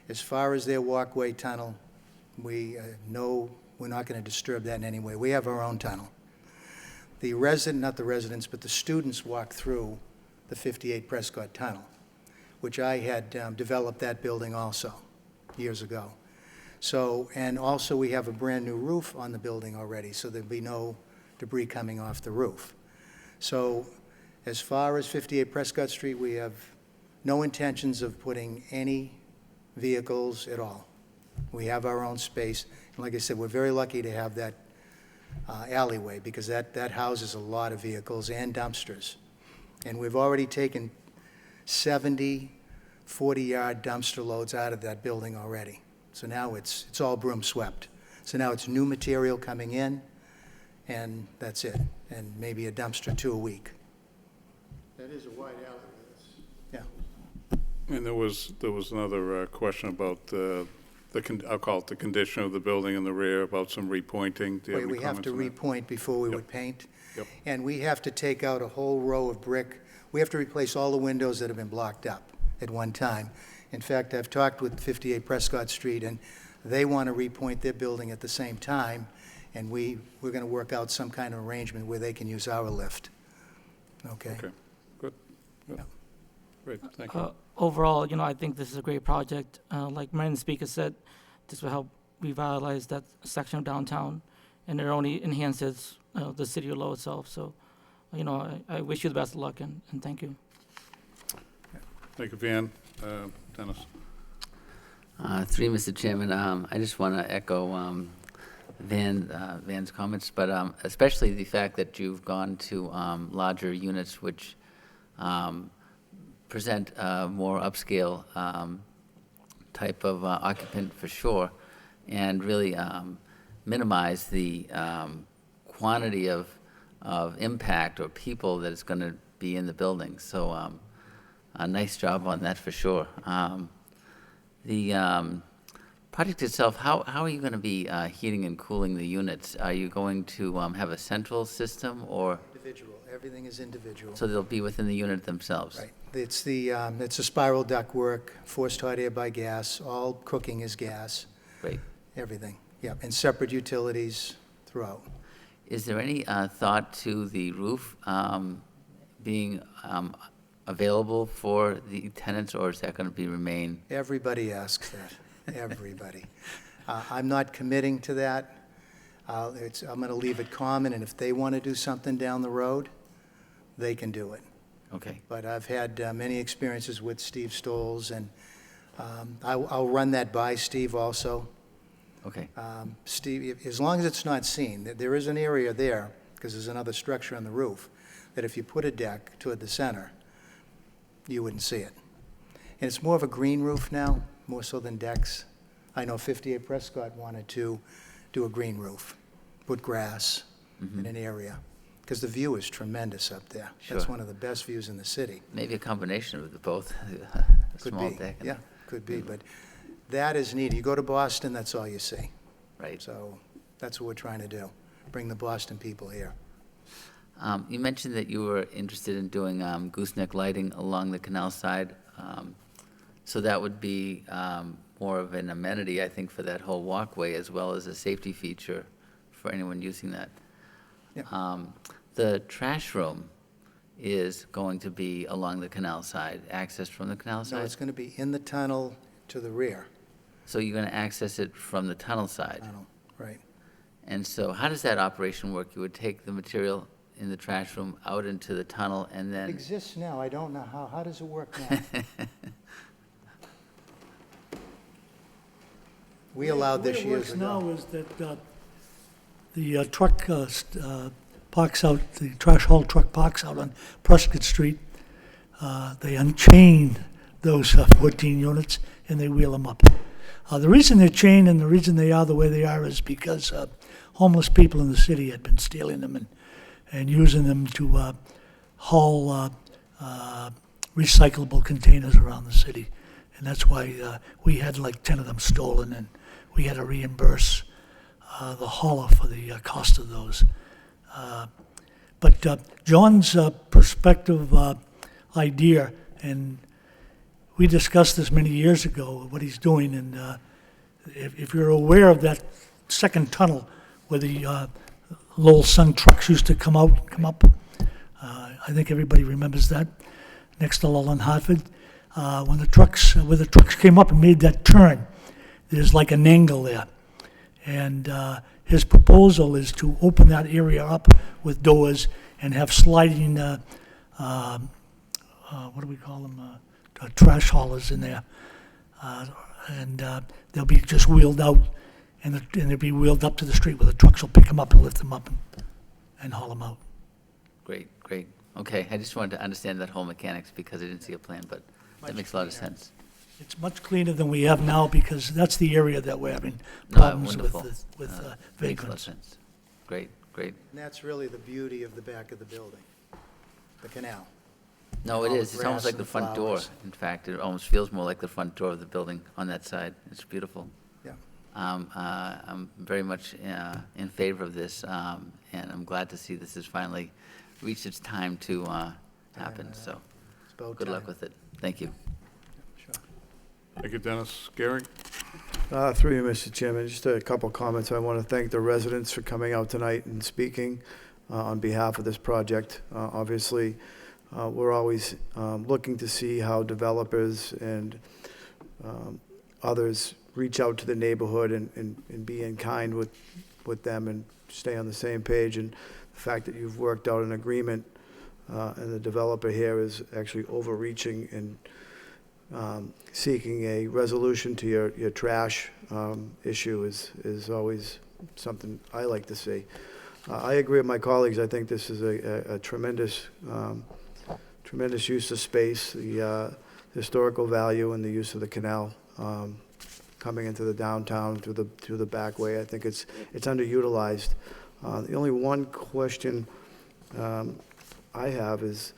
As far as their walkway tunnel, we're not going to disturb that in any way. We have our own tunnel. Not the residents, but the students walk through the 58 Prescott Tunnel, which I had developed that building also years ago. So, and also we have a brand new roof on the building already, so there'll be no debris coming off the roof. So as far as 58 Prescott Street, we have no intentions of putting any vehicles at all We have our own space. And like I said, we're very lucky to have that alleyway because that houses a lot of vehicles and dumpsters. And we've already taken 70 40-yard dumpster loads out of that building already. So now it's all broom swept. So now it's new material coming in, and that's it. And maybe a dumpster or two a week. That is a wide alley. Yeah. And there was another question about I'll call it the condition of the building in the rear, about some repointing. Do you have any We have comments to on that? repoint before we Yep. would paint. Yep. And we have to take out a whole row of brick. We have to replace all the windows that have been blocked up at one time. In fact, I've talked with 58 Prescott Street, and they want to repoint their building at the same time, and we're going to work out some kind of arrangement where they can use our lift. Okay? Okay, good. Yeah. Great, thank you. Overall, I think this is a great project. Like Marin Speaker said, this will help revitalize that section of downtown, and it only enhances the city of Lowell itself. So, I wish you the best of luck, and thank you. Thank you, Van. Dennis? Through you, Mr. Chairman, I just want to echo Van's comments, but especially the fact that you've gone to larger units which present a more upscale type of occupant for sure, and really minimize the quantity of impact or people that is going to be in the building. So a nice job on that for sure. The project itself, how are you going to be heating and cooling the units? Are you going to have a central system, or? Individual. Everything is individual. So they'll be within the unit themselves? Right. It's a spiral ductwork, forced hot air by gas. All cooking is gas. Great. Everything. Yeah, and separate utilities throughout. Is there any thought to the roof being available for the tenants, or is that going to remain? Everybody asks that. Everybody. I'm not committing to that. I'm going to leave it common, and if they want to do something down the road, they can do it. Okay. But I've had many experiences with Steve Stoles, and I'll run that by Steve also. Okay. Steve, as long as it's not seen, there is an area there, because there's another structure on the roof, that if you put a deck toward the center, you wouldn't see it. And it's more of a green roof now, more so than decks. I know 58 Prescott wanted to do a green roof, put grass in an area, because the view is tremendous up there. That's Sure. one of the best views in the city. Maybe a combination of the both, a Could small be, deck. and- yeah, could be, but that is neat. You go to Boston, that's all you see. Right. So that's what we're trying to do, bring the Boston people here. You mentioned that you were interested in doing gooseneck lighting along the canal side. So that would be more of an amenity, I think, for that whole walkway, as well as a safety feature for anyone using that. Yeah. The trash room is going to be along the canal side, accessed from the canal No, side? it's going to be in the tunnel to the rear. So you're going to access it from the tunnel side? Tunnel, right. And so how does that operation work? You would take the material in the trash room out into the tunnel and It then? exists now. I don't know how does it work now? We allowed this years The way it ago. works now is that the truck parks out, the trash haul truck parks out on Prescott Street. They unchain those 14 units and they wheel them up. The reason they're chained and the reason they are the way they are is because homeless people in the city had been stealing them and using them to haul recyclable containers around the city. And that's why we had like 10 of them stolen, and we had to reimburse the hauler for the cost of those. But John's perspective idea, and we discussed this many years ago, what he's doing, and if you're aware of that second tunnel where the Lowell Sun trucks used to come up, I think everybody remembers that, next to Lowell and Hartford. Where the trucks came up and made that turn, there's like an angle there. And his proposal is to open that area up with doors and have sliding, what do we call them, trash haulers in there. and they'll be just wheeled out, and they'll be wheeled up to the street where the trucks will pick them up and lift them up and haul them out. Great, great. Okay, I just wanted to understand that whole mechanics because I didn't see a plan, but that makes a lot of sense. It's much cleaner than we have now because that's the area that we're having No, problems with, wonderful. with Makes a lot of vagrants. sense. Great, great. And that's really the beauty of the back of the building, the canal. No, it All the is. It's almost grass like and the the front door. flowers. In fact, it almost feels more like the front door of the building on that side. It's beautiful. Yeah. I'm very much in favor of this, and I'm glad to see this has finally reached its time to happen, so It's about good luck time. with it. Thank you. Sure. Thank you, Dennis. Gary? Through you, Mr. Chairman, just a couple comments. I want to thank the residents for coming out tonight and speaking on behalf of this project. Obviously, we're always looking to see how developers and others reach out to the neighborhood and be in kind with them and stay on the same page. And the fact that you've worked out an agreement and the developer here is actually overreaching and seeking a resolution to your trash issue is always something I like to see. I agree with my colleagues. I think this is a tremendous use of space, the historical value and the use of the canal coming into the downtown through the back way. I think it's underutilized. The only one question I have is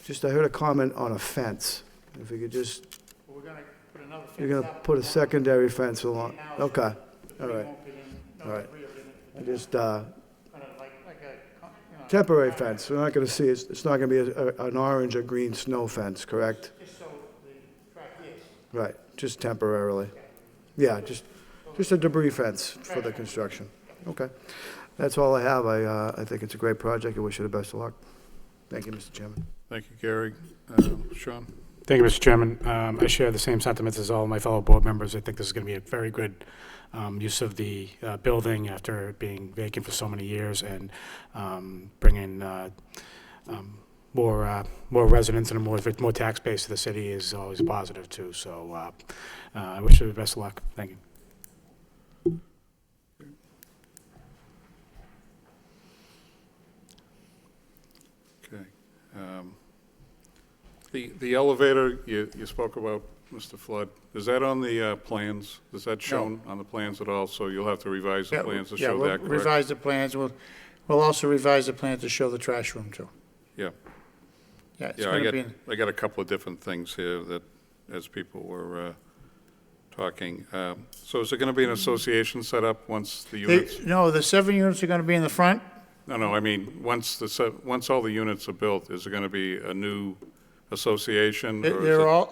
just I heard a comment on a fence. If you could just, We're going to put another fence you're gonna up. put a secondary fence along. Now, Okay, the all three right, won't fit in. all No, right. three will fit in. I just Kind of like a, temporary fence. We're not gonna see it's not gonna be an orange or green snow fence, correct? just so the track is. Right, just temporarily. Yeah, just a debris fence for the construction. Okay. That's all I have. I think it's a great project. I wish you the best of luck. Thank you, Mr. Chairman. Thank you, Gary. Sean? Thank you, Mr. Chairman. I share the same sentiments as all my fellow board members. I think this is going to be a very good use of the building after it being vacant for so many years and bring in more residents and more tax base to the city is always a positive too. So I wish you the best of luck. Thank you. Okay. The elevator you spoke about, Mr. Flood, is that on the plans? Is that shown on the plans at all? So you'll have to revise the Yeah, plans to yeah, show we'll that, correct? revise the plans. We'll also revise the plan to show the trash room too. Yeah. Yeah, it's Yeah, going to be, I got a couple of different things here that, as people were talking. So is there going to be an association set up once the units? no, the 7 units are going to be in the front. No, I mean, once all the units are built, is there going to be a new association? or is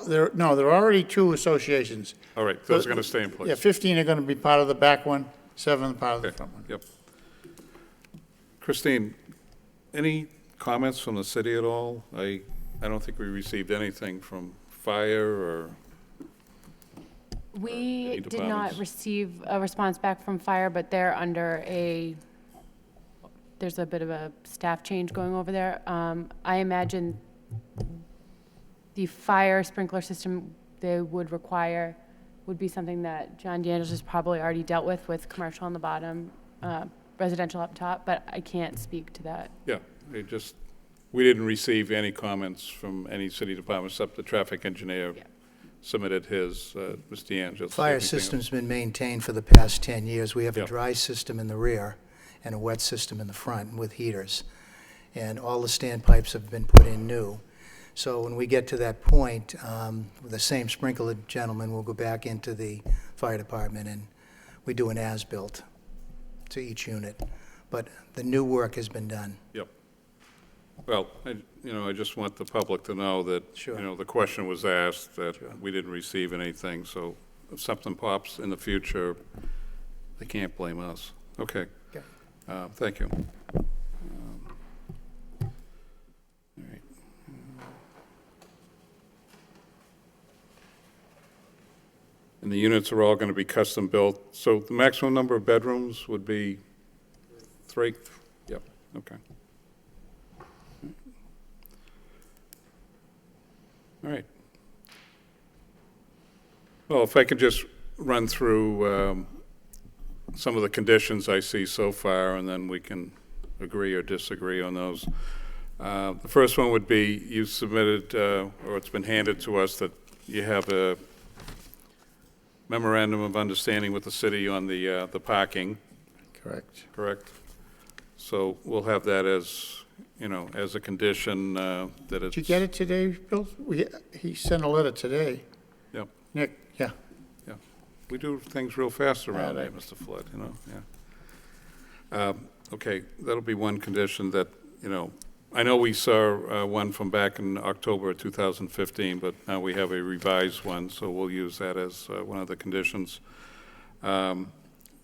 There it- are, no, there are already 2 associations. All right, those are going to stay in Yeah, place? 15 are going to be part of the back one, 7 part of the Okay, front one. yep. Christine, any comments from the city at all? I don't think we received anything from fire or, We Any did not departments? receive a response back from fire, but they're under there's a bit of a staff change going over there. I imagine the fire sprinkler system they would require would be something that John D'Angelo's has probably already dealt with commercial on the bottom, residential up top, but I can't speak to that. yeah, we didn't receive any comments from any city department except the traffic engineer Yeah. submitted his, Ms. DeAngelo. Fire Anything else? system's been maintained for the past 10 years. We have a Yep. dry system in the rear and a wet system in the front with heaters. And all the standpipes have been put in new. So when we get to that point, the same sprinkler gentleman will go back into the fire department and we do an as-built to each unit. But the new work has been done. Yep. Well, I just want the public to know that, Sure. the question was asked, that we didn't receive anything, so if something pops in the future, they can't blame us. Okay. Okay. Thank you. All right. And the units are all going to be custom built, so the maximum number of bedrooms would be 3? Yep, okay. All right. Well, if I could just run through some of the conditions I see so far, and then we can agree or disagree on those. The first one would be you submitted, or it's been handed to us, that you have a memorandum of understanding with the city on the parking, Correct. correct? So we'll have that as, you know, as a condition that it's... Did you get it today, Bill? He sent a letter today. Yep. Nick, yeah. Yeah, we do things real fast around Yeah, here, Mr. Flood, you know, yeah. Okay, that'll be one condition that, you know, I know we saw one from back in October of 2015, but now we have a revised one, so we'll use that as one of the conditions. The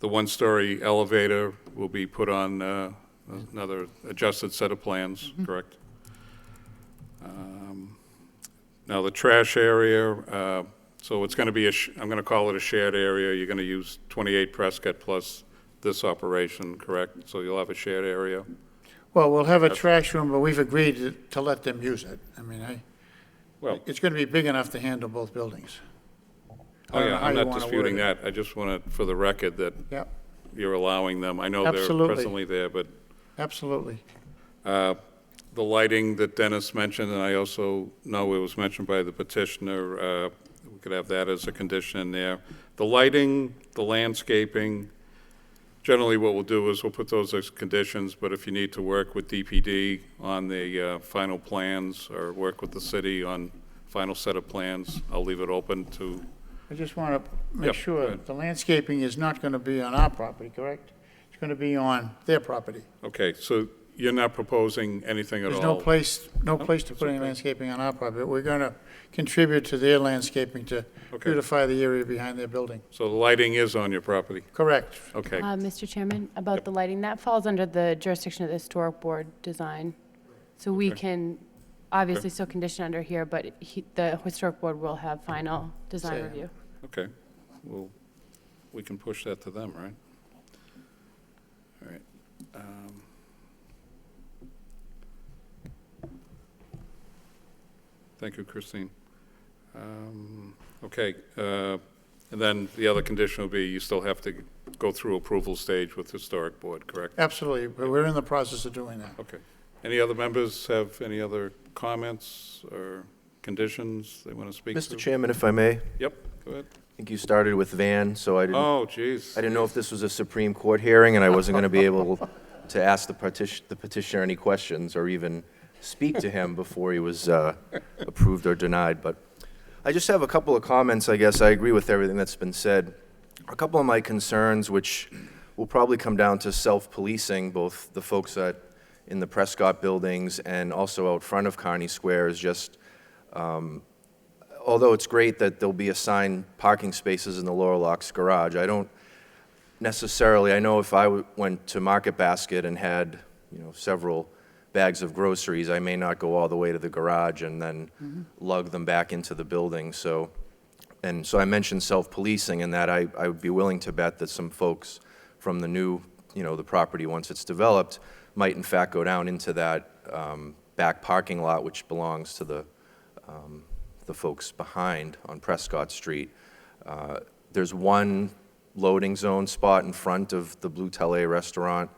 one-story elevator will be put on another adjusted set of plans, correct? Now, the trash area, so it's going to be, I'm going to call it a shared area. You're going to use 28 Prescott plus this operation, correct? So you'll have a shared area. Well, we'll have a trash room, but we've agreed to let them use it. I mean, Well, it's going to be big enough to handle both buildings. I oh don't know yeah, how I'm you not wanna disputing word that. I just want it for the record that Yep, you're allowing them. I know they're Absolutely. presently there, but absolutely. the lighting that Dennis mentioned, and I also know it was mentioned by the petitioner, we could have that as a condition in there. The lighting, the landscaping, generally what we'll do is we'll put those as conditions, but if you need to work with DPD on the final plans or work with the city on final set of plans, I'll leave it open to, I just want to make Yep, go sure ahead. the landscaping is not going to be on our property, correct? It's going to be on their property. okay, so you're not proposing anything at all? There's no place to put any okay. landscaping on our property. We're going to contribute to their landscaping to Okay. beautify the area behind their building. So the lighting is on your property? Correct. Okay, Mr. Chairman, about the lighting, that falls under the jurisdiction of the historic board design. So we Okay. can obviously still condition under here, but the historic board will have final design Say- review. okay. Well, we can push that to them, right? All right. Thank you, Christine. Okay, and then the other condition will be you still have to go through approval stage with historic board, correct? Absolutely, but we're in the process of doing that. Okay. Any other members have any other comments or conditions they want to speak to? Mr. Chairman, if I may, Yep, go ahead. I think you started with Van, so I Oh, geez. didn't know if this was a Supreme Court hearing, and I wasn't going to be able to ask the petitioner any questions or even speak to him before he was approved or denied. But I just have a couple of comments, I guess. I agree with everything that's been said. A couple of my concerns, which will probably come down to self-policing, both the folks in the Prescott buildings and also out front of Kearney Square, is just, although it's great that there'll be assigned parking spaces in the Lowell garage, I don't necessarily, I know if I went to Market Basket and had, several bags of groceries, I may not go all the way to the garage and then lug them back into the building. So I mentioned self-policing, and that I would be willing to bet that some folks from the new, the property, once it's developed, might in fact go down into that back parking lot, which belongs to the folks behind on Prescott Street. There's one loading zone spot in front of the Blue Tele restaurant,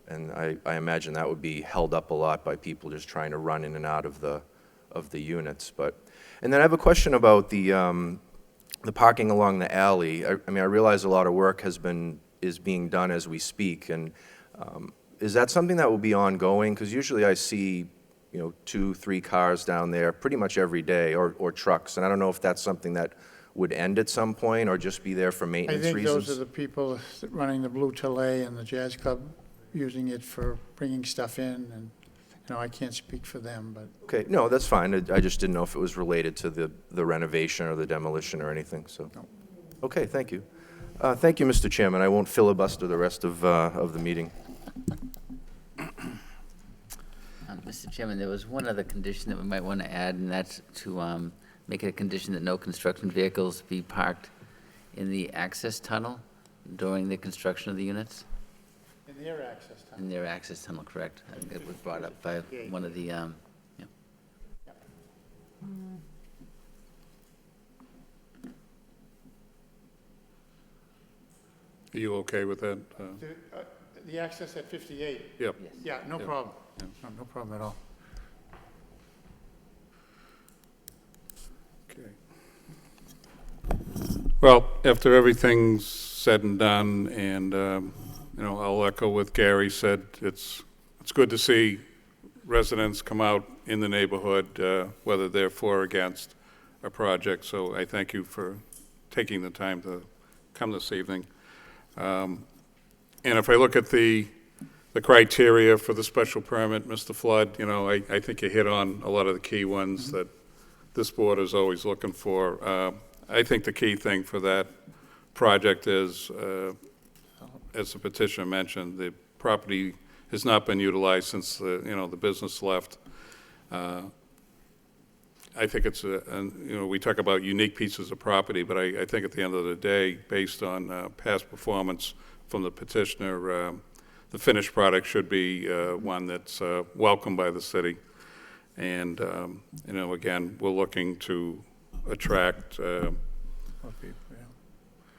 and I imagine that would be held up a lot by people just trying to run in and out of the units. And then I have a question about the parking along the alley. I mean, I realize a lot of work is being done as we speak, and is that something that will be ongoing? Because usually I see, 2-3 cars down there pretty much every day, or trucks, and I don't know if that's something that would end at some point or just be there for I maintenance think reasons. those are the people running the Blue Tele and the Jazz Club, using it for bringing stuff in, and, I can't speak for them, but Okay, no, that's fine. I just didn't know if it was related to the renovation or the demolition or anything, so. No. Okay, thank you. Thank you, Mr. Chairman. I won't filibuster the rest of the meeting. Mr. Chairman, there was one other condition that we might want to add, and that's to make it a condition that no construction vehicles be parked in the access tunnel during the construction of the units. in their access time. In their access tunnel, correct. I think it was brought up by one of the, yeah. Are you okay with that? The access at 58? Yep. Yeah, no Yeah. problem. No problem at all. Okay. Well, after everything's said and done, and, I'll echo what Gary said, it's good to see residents come out in the neighborhood, whether they're for or against a project, so I thank you for taking the time to come this evening. And if I look at the criteria for the special permit, Mr. Flood, I think you hit on a lot of the key ones that this board is always looking for. I think the key thing for that project is, as the petitioner mentioned, the property has not been utilized since the business left. I think it's we talk about unique pieces of property, but I think at the end of the day, based on past performance from the petitioner, the finished product should be one that's welcomed by the city. And, again, we're looking to attract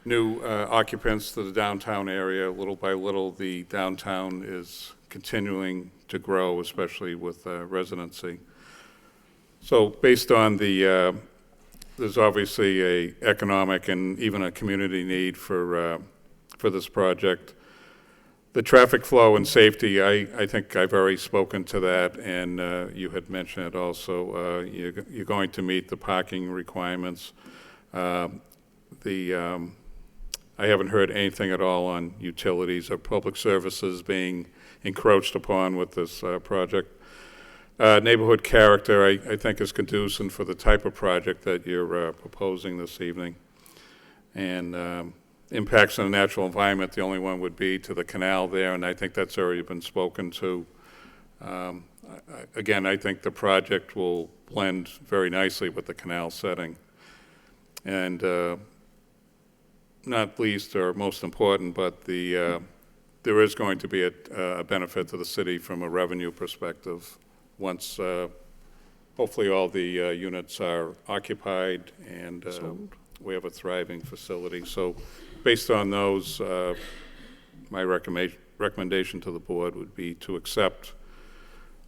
new occupants to the downtown area. Little by little, the downtown is continuing to grow, especially with residency. So based on there's obviously a economic and even a community need for this project. The traffic flow and safety, I think I've already spoken to that, and you had mentioned it also. You're going to meet the parking requirements. I haven't heard anything at all on utilities or public services being encroached upon with this project. Neighborhood character, I think, is conducive for the type of project that you're proposing this evening. And impacts on the natural environment, the only one would be to the canal there, and I think that's already been spoken to. Again, I think the project will blend very nicely with the canal setting. And not least or most important, but there is going to be a benefit to the city from a revenue perspective once hopefully all the units are occupied and we have a thriving facility. So based on those, my recommendation to the board would be to accept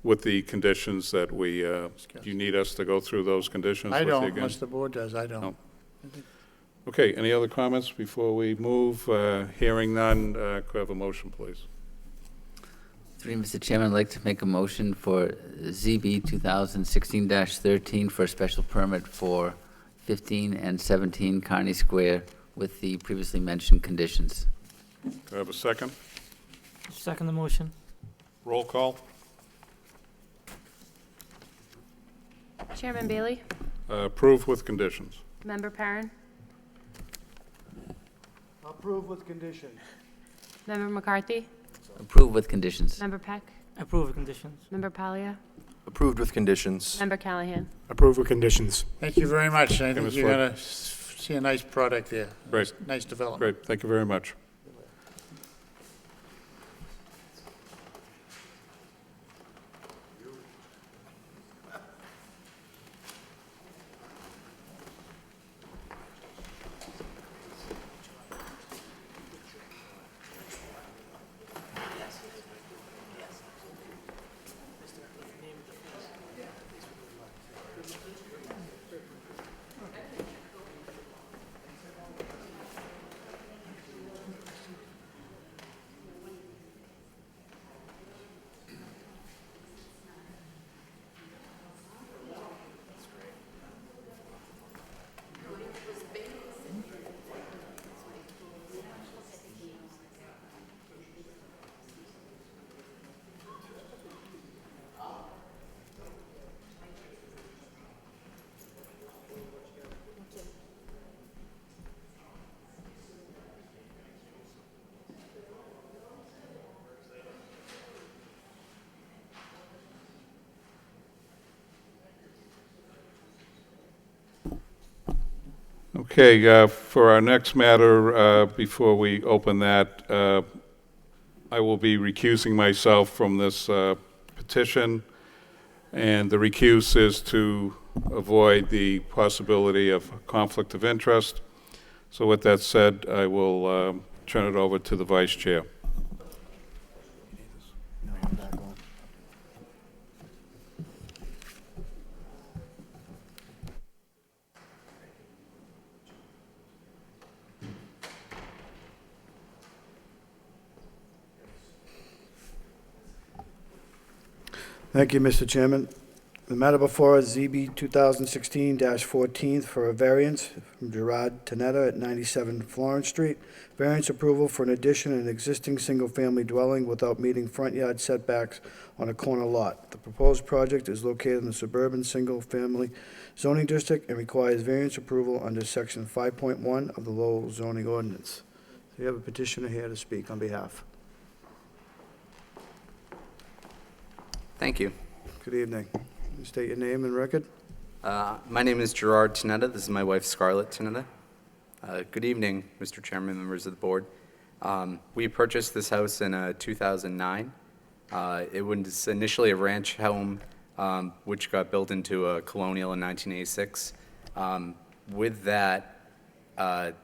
with the conditions that do you need us to go through those conditions? I with you don't, again? unless the board does, I don't. No. Okay, any other comments before we move? Hearing none, could I have a motion, please? Through you, Mr. Chairman, I'd like to make a motion for ZB 2016-13 for a special permit for 15 and 17 Kearney Square with the previously mentioned conditions. Could I have a second? Second the motion. Roll call. Chairman Bailey? Approved with conditions. Member Perrin? Approve with conditions. Member McCarthy? Approve with conditions. Member Peck? Approve of conditions. Member Palia? Approved with conditions. Member Callahan? Approve with conditions. Thank you very much. I think Ms. you're Flood. going to see a nice product there. Great. Nice development. Great, thank you very much. Okay, for our next matter, before we open that, I will be recusing myself from this petition, and the recuse is to avoid the possibility of conflict of interest. So with that said, I will turn it over to the vice chair. Thank you, Mr. Chairman. The matter before us, ZB 2016-14 for a variance from Gerard Tenetta at 97 Florence Street. Variance approval for an addition in an existing single-family dwelling without meeting front yard setbacks on a corner lot. The proposed project is located in the suburban single-family zoning district and requires variance approval under section 5.1 of the Lowell zoning ordinance. So you have a petitioner here to speak on behalf. Thank you. Good evening. Can you state your name and record? My name is Gerard Tenetta. This is my wife, Scarlett Tenetta. Good evening, Mr. Chairman, members of the board. We purchased this house in 2009. It was initially a ranch home, which got built into a colonial in 1986. With that,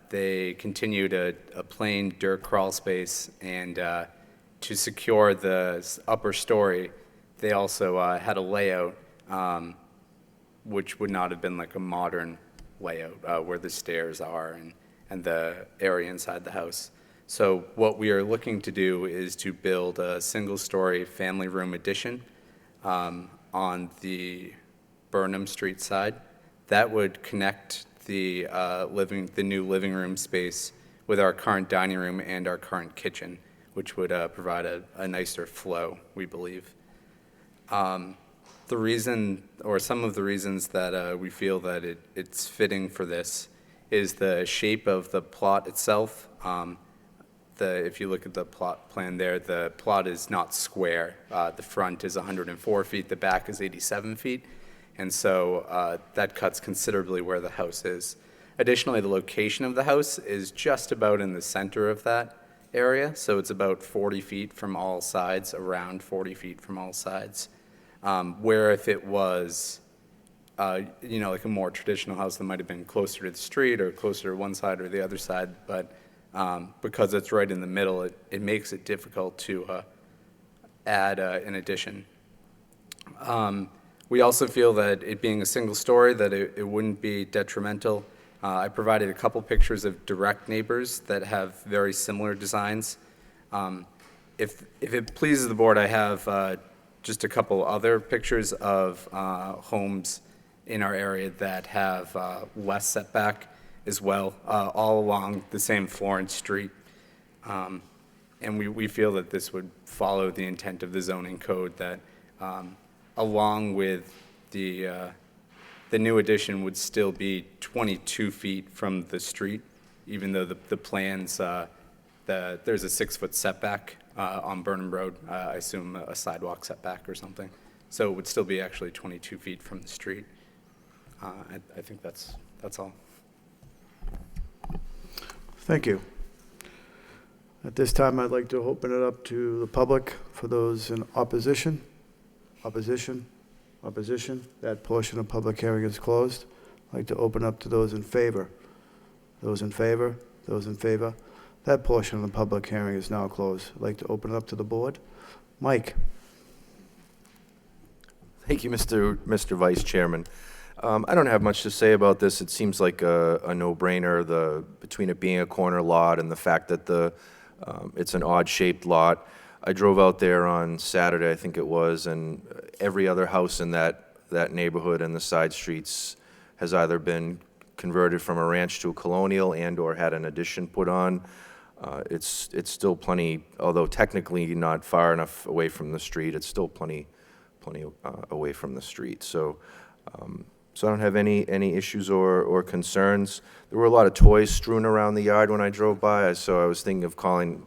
they continued a plain dirt crawl space, and to secure the upper story, they also had a layout which would not have been like a modern layout where the stairs are and the area inside the house. So what we are looking to do is to build a single-story family room addition on the Burnham Street side. That would connect the new living room space with our current dining room and our current kitchen, which would provide a nicer flow, we believe. The reason, or some of the reasons that we feel that it's fitting for this is the shape of the plot itself. If you look at the plot plan there, the plot is not square. The front is 104 feet, the back is 87 feet, and so that cuts considerably where the house is. Additionally, the location of the house is just about in the center of that area, so it's about 40 feet from all sides, around 40 feet from all sides. Where if it was, like a more traditional house that might have been closer to the street or closer to one side or the other side, but because it's right in the middle, it makes it difficult to add an addition. We also feel that it being a single story, that it wouldn't be detrimental. I provided a couple pictures of direct neighbors that have very similar designs. If it pleases the board, I have just a couple other pictures of homes in our area that have less setback as well, all along the same Florence Street. And we feel that this would follow the intent of the zoning code, that along with the new addition would still be 22 feet from the street, even though the plans, there's a 6-foot setback on Burnham Road, I assume a sidewalk setback or something. So it would still be actually 22 feet from the street. I think that's all. Thank you. At this time, I'd like to open it up to the public for those in opposition. Opposition? Opposition? That portion of public hearing is closed. I'd like to open up to those in favor. Those in favor? Those in favor? That portion of the public hearing is now closed. I'd like to open it up to the board. Mike? Thank you, Mr. Vice Chairman. I don't have much to say about this. It seems like a no-brainer, between it being a corner lot and the fact that it's an odd-shaped lot. I drove out there on Saturday, I think it was, and every other house in that neighborhood and the side streets has either been converted from a ranch to a colonial and or had an addition put on. It's still plenty, although technically not far enough away from the street, it's still plenty away from the street. So I don't have any issues or concerns. There were a lot of toys strewn around the yard when I drove by, so I was thinking of calling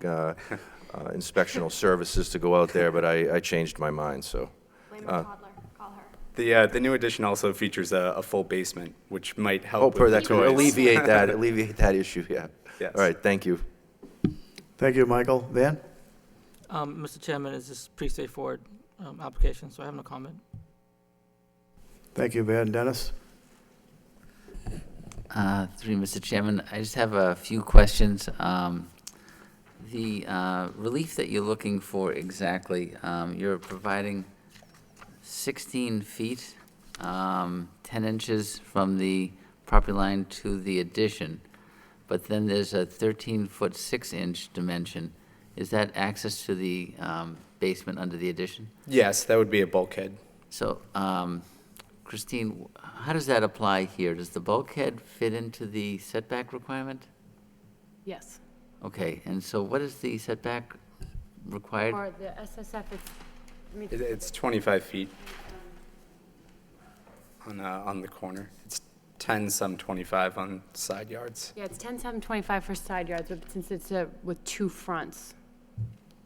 inspectional services to go out there, but I changed my mind. So. Blame a toddler. Call her. The new addition also features a full basement, which might help with that the could toys. alleviate that issue. Yeah. Yes. All right. Thank you. Thank you, Michael. Van? Mr. Chairman, it's just pretty straightforward application, so I have no comment. Thank you, Van. Dennis? Through Mr. Chairman, I just have a few questions. The relief that you're looking for exactly, you're providing 16 feet, 10 inches from the property line to the addition, but then there's a 13-foot 6-inch dimension. Is that access to the basement under the addition? Yes, that would be a bulkhead. So, Christine, how does that apply here? Does the bulkhead fit into the setback requirement? Yes. Okay, and so what is the setback required? For the SSF, it's, let me It's 25 feet on the corner. It's 10, some 25 on side yards. yeah, it's 10, 7, 25 for side yards, but since it's with 2 fronts,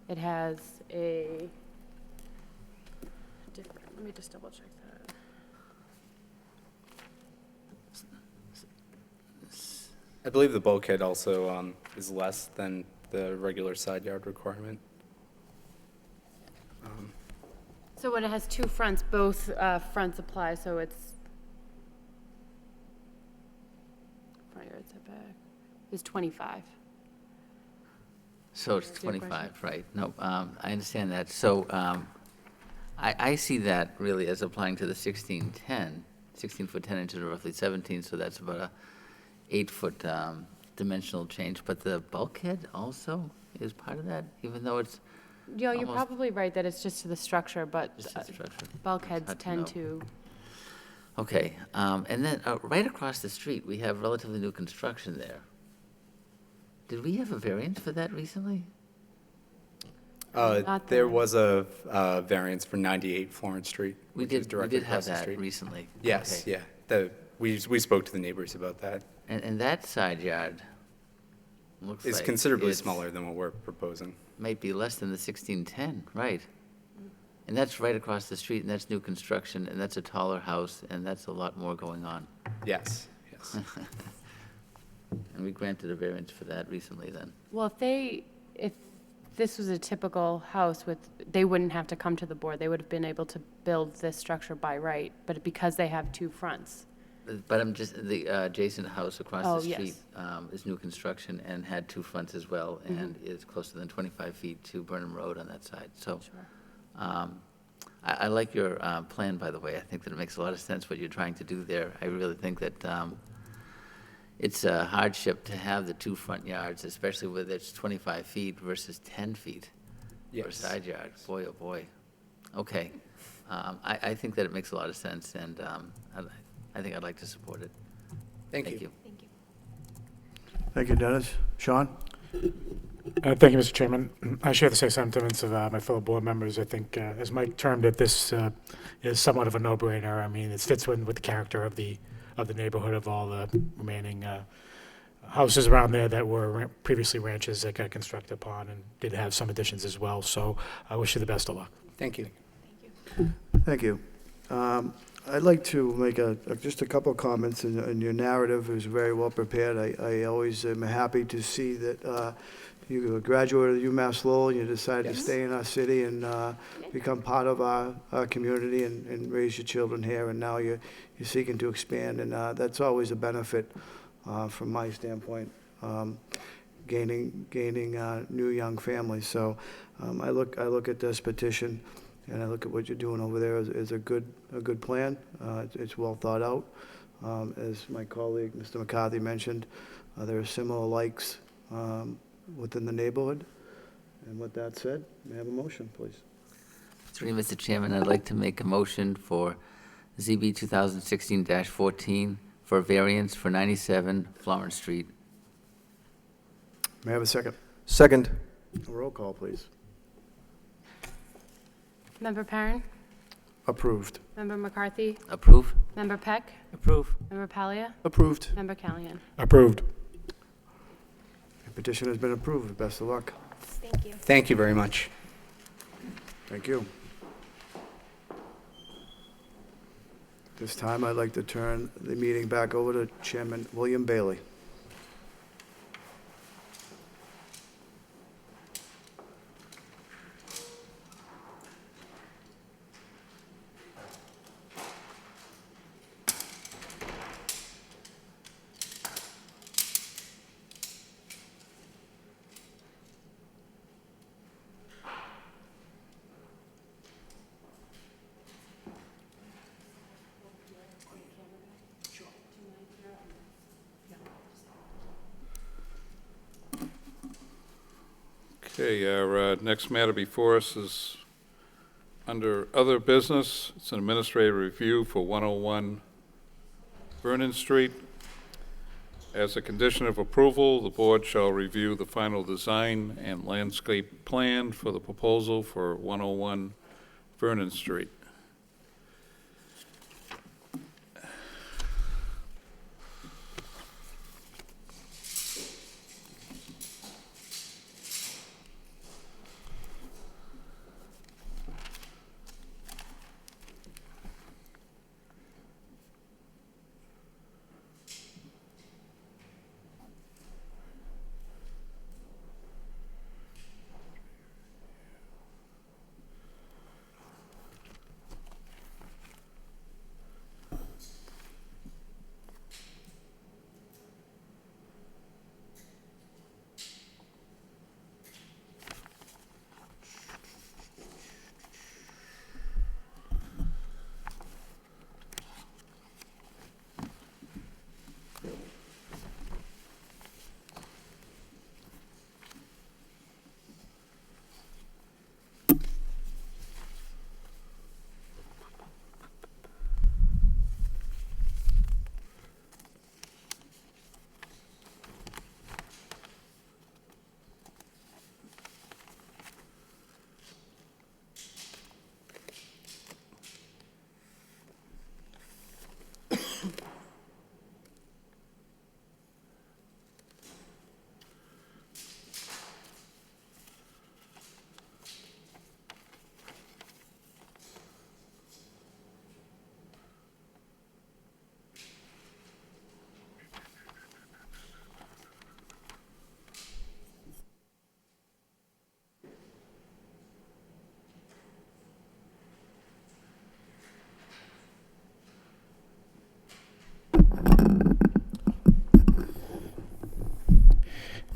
it has a different, let me just double check that. I believe the bulkhead also is less than the regular side yard requirement. So when it has 2 fronts, both fronts apply, so it's front yard setback is 25. So it's Is your question? 25, right? No, I understand that. So I see that really as applying to the 1610, 16 foot 10 inches, or roughly 17, so that's about a 8-foot dimensional change. But the bulkhead also is part of that, even though it's You're almost probably right that it's just to the structure, but just a structure. bulkheads Hard to tend know. to, Okay, and then right across the street, we have relatively new construction there. Did we have a variance for that recently? Not There the- was a variance for 98 Florence Street, We which is did directly have across the that street. recently. Yes, Okay. yeah. We spoke to the neighbors about that. And that side yard looks like It's considerably it's- smaller than what we're proposing. Might be less than the 1610, right? And that's right across the street, and that's new construction, and that's a taller house, and that's a lot more going on. Yes, yes. And we granted a variance for that recently then. well, if this was a typical house with, they wouldn't have to come to the board. They would have been able to build this structure by right, but because they have 2 fronts. But I'm just, the adjacent house across Oh, the yes. street is new construction and had 2 fronts as well, and is closer than 25 feet to Burnham Road on that side. So I like your plan, by the way. I think that it makes a lot of sense what you're trying to do there. I really think that it's a hardship to have the 2 front yards, especially with it's 25 feet versus 10 feet for a Yes. side yard. Boy, oh boy. Okay. I think that it makes a lot of sense, and I think I'd like to support it. Thank you. Thank you. Thank you, Dennis. Sean? Thank you, Mr. Chairman. I share the same sentiments of my fellow board members. I think, as Mike termed it, this is somewhat of a no-brainer. I mean, it fits in with the character of the neighborhood, of all the remaining houses around there that were previously ranches that got constructed upon and did have some additions as well. So I wish you the best of luck. Thank you. Thank you. I'd like to make just a couple of comments, and your narrative is very well prepared. I always am happy to see that you graduated UMass Lowell, and you decided to stay in our city and become part of our community and raise your children here, and now you're seeking to expand, and that's always a benefit from my standpoint, gaining new young families. So I look at this petition, and I look at what you're doing over there as a good plan. It's well thought out. As my colleague, Mr. McCarthy, mentioned, there are similar likes within the neighborhood. And with that said, may I have a motion, please? Through you, Mr. Chairman, I'd like to make a motion for ZB 2016-14 for a variance for 97 Florence Street. May I have a second? Second. A roll call, please. Member Perrin? Approved. Member McCarthy? Approve? Member Peck? Approve. Member Palia? Approved. Member Callahan? Approved. The petition has been approved. Best of luck. Thank you. Thank you very much. Thank you. This time, I'd like to turn the meeting back over to Chairman William Bailey. Okay, our next matter before us is under other business. It's an administrative review for 101 Vernon Street. As a condition of approval, the board shall review the final design and landscape plan for the proposal for 101 Vernon Street.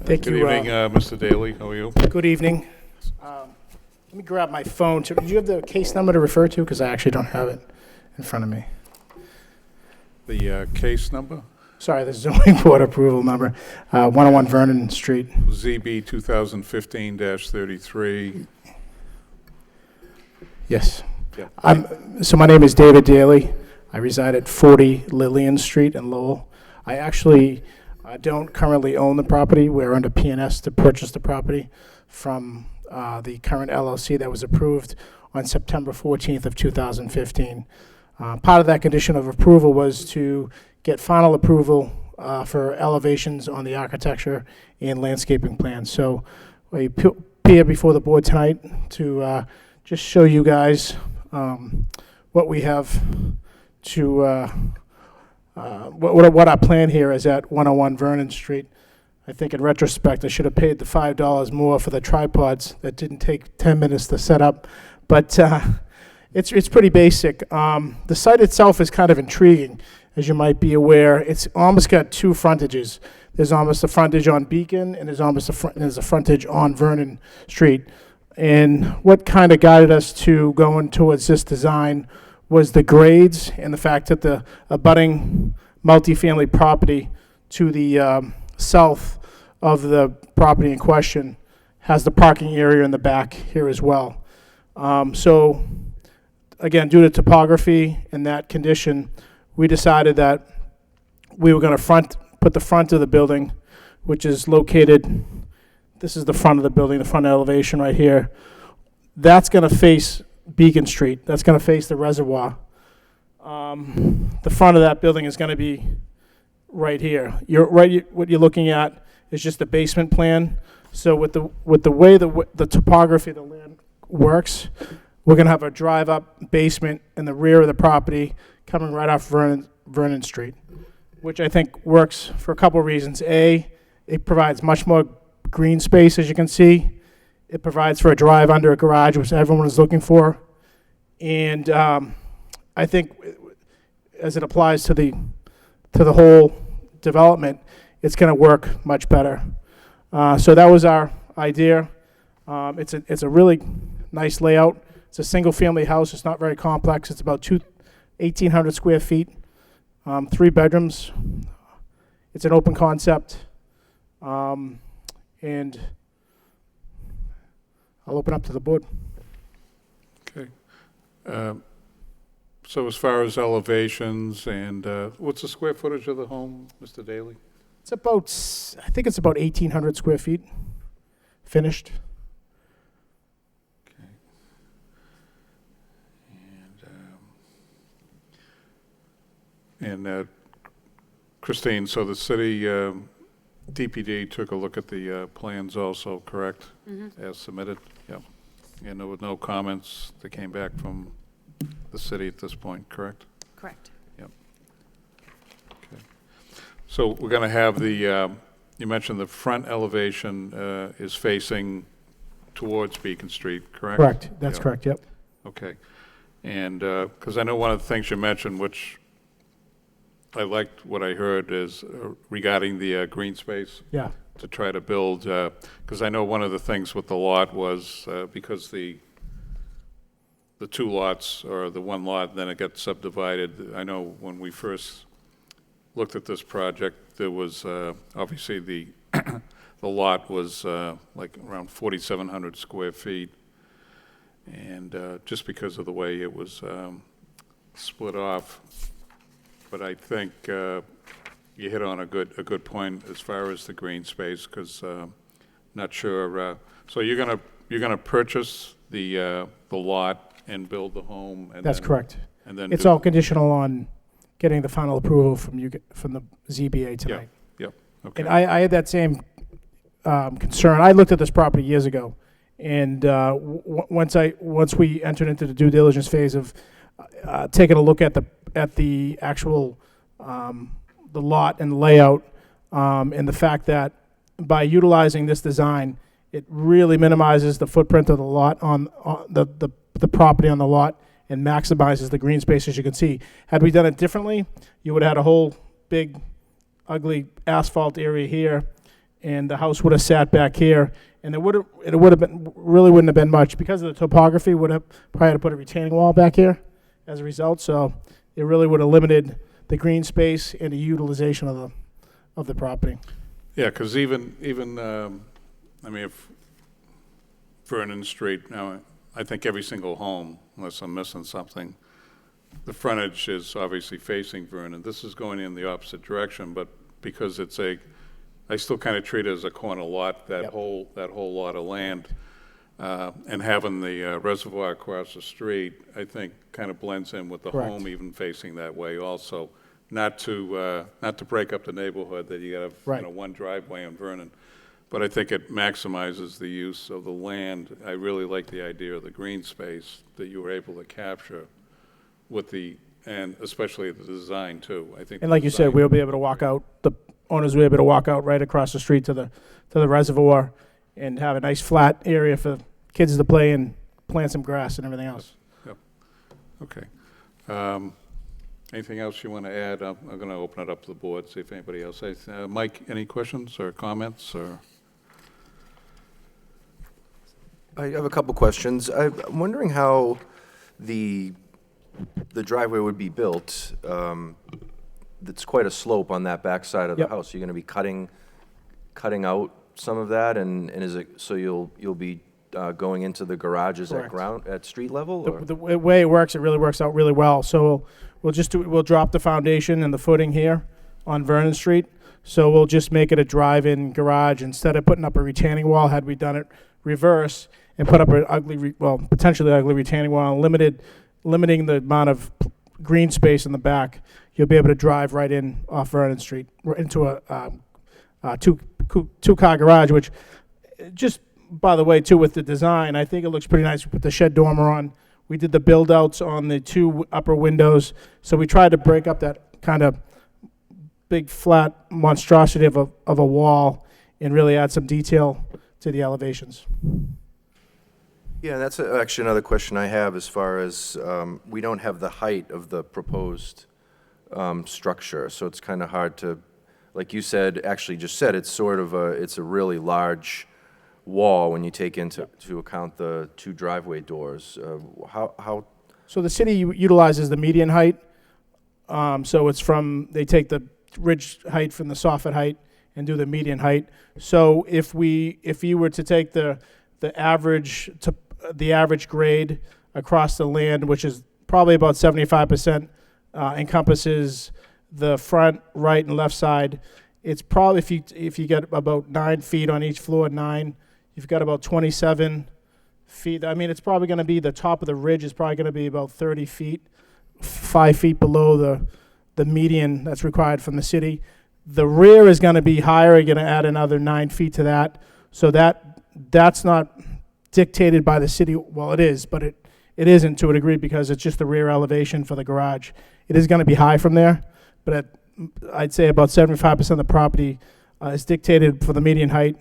Thank Good you. evening, Mr. Daly. How are you? Good evening. Let me grab my phone. Do you have the case number to refer to? Because I actually don't have it in front of me. The case number? Sorry, the zoning board approval number, 101 Vernon Street. ZB 2015-33. Yes. Yeah. So my name is David Daly. I reside at 40 Lillian Street in Lowell. I actually don't currently own the property. We're under P&S to purchase the property from the current LLC that was approved on September 14th of 2015. Part of that condition of approval was to get final approval for elevations on the architecture and landscaping plans. So we appear before the board tonight to just show you guys what we have to what our plan here is at 101 Vernon Street. I think in retrospect, I should have paid the $5 more for the tripods that didn't take 10 minutes to set up, but it's pretty basic. The site itself is kind of intriguing, as you might be aware. It's almost got two frontages. There's almost a frontage on Beacon, and there's a frontage on Vernon Street. And what kind of guided us to going towards this design was the grades and the fact that the abutting multifamily property to the south of the property in question has the parking area in the back here as well. So again, due to topography and that condition, we decided that we were going to put the front of the building, which is located, this is the front of the building, the front elevation right here. That's going to face Beacon Street. That's going to face the reservoir. The front of that building is going to be right here. What you're looking at is just the basement plan. So with the way the topography of the land works, we're going to have a drive-up basement in the rear of the property coming right off Vernon Street, which I think works for a couple of reasons. A, it provides much more green space, as you can see. It provides for a drive under a garage, which everyone is looking for. And I think as it applies to the whole development, it's going to work much better. So that was our idea. It's a really nice layout. It's a single-family house. It's not very complex. It's about 1,800 square feet, 3 bedrooms. It's an open concept, and I'll open up to the board. Okay. So as far as elevations and, what's the square footage of the home, Mr. Daly? It's about, I think it's about 1,800 square feet, finished. Okay. And Christine, so the city DPD took a look at the plans also, correct? As submitted? Yep. And there were no comments that came back from the city at this point, correct? Correct. Yep. Okay. So we're going to have the, you mentioned the front elevation is facing towards Beacon Street, correct? Correct, that's Yeah. correct, yep. Okay. And, because I know one of the things you mentioned, which I liked what I heard, is regarding the green space. Yeah. To try to build, because I know one of the things with the lot was, because the two lots, or the one lot, then it got subdivided. I know when we first looked at this project, there was, obviously the, the lot was like around 4,700 square feet. And just because of the way it was split off. But I think you hit on a good point as far as the green space, because not sure. So you're gonna purchase the lot and build the home. And That's then, correct. And then It's all conditional on getting the final approval from you, from the ZBA tonight. Yep. Okay. And I had that same concern. I looked at this property years ago, and once we entered into the due diligence phase of taking a look at the actual the lot and layout, and the fact that by utilizing this design, it really minimizes the footprint of the lot on the property on the lot, and maximizes the green space. As you can see, had we done it differently, you would have had a whole big, ugly asphalt area here, and the house would have sat back here, and it would have been, really wouldn't have been much because of the topography. Would have probably had to put a retaining wall back here as a result. So it really would have limited the green space and the utilization of the property. Yeah, because even I mean, if Vernon Street, now I think every single home, unless I'm missing something, the frontage is obviously facing Vernon. This is going in the opposite direction, but because it's I still kind of treat it as a corner lot, that whole lot of land, and having the reservoir across the street, I think kind of blends in with the Correct. home even facing that way also. Not to break up the neighborhood that you got Right. one driveway on Vernon, but I think it maximizes the use of the land. I really like the idea of the green space that you were able to capture with and especially the design too. I think. And like you said, we'll be able to walk out, the owners will be able to walk out right across the street to the reservoir and have a nice flat area for kids to play and plant some grass and everything else. Yep. Okay. Anything else you want to add? I'm going to open it up to the board, see if anybody else has. Mike, any questions or comments or? I have a couple questions. I'm wondering how the driveway would be built. It's quite a slope on that back side of the Yep. house. You're going to be cutting out some of that, and is it so you'll be going into the garages Correct. at street level? Or? The way it works, it really works out really well. So we'll drop the foundation and the footing here on Vernon Street. So we'll just make it a drive-in garage instead of putting up a retaining wall. Had we done it reverse and put up an potentially ugly retaining wall, limiting the amount of green space in the back, you'll be able to drive right in off Vernon Street into a two-car garage, which just, by the way, too, with the design, I think it looks pretty nice. We put the shed dormer on. We did the build-outs on the two upper windows. So we tried to break up that kind of big, flat monstrosity of a wall and really add some detail to the elevations. Yeah, that's actually another question I have as far as we don't have the height of the proposed structure, so it's kind of hard to, like you said, actually just said, it's sort of it's a really large wall when you take into account the two driveway doors. How? So the city utilizes the median height. So it's they take the ridge height from the soffit height and do the median height. So if you were to take the the average grade across the land, which is probably about 75%, encompasses the front, right, and left side. It's probably, if you get about 9 feet on each floor, you've got about 27 feet. I mean, it's probably going to be, the top of the ridge is probably going to be about 30 feet, 5 feet below the median that's required from the city. The rear is going to be higher. You're going to add another 9 feet to that. So that's not dictated by the city. Well, it is, but it isn't to a degree, because it's just the rear elevation for the garage. It is going to be high from there, but I'd say about 75% of the property is dictated for the median height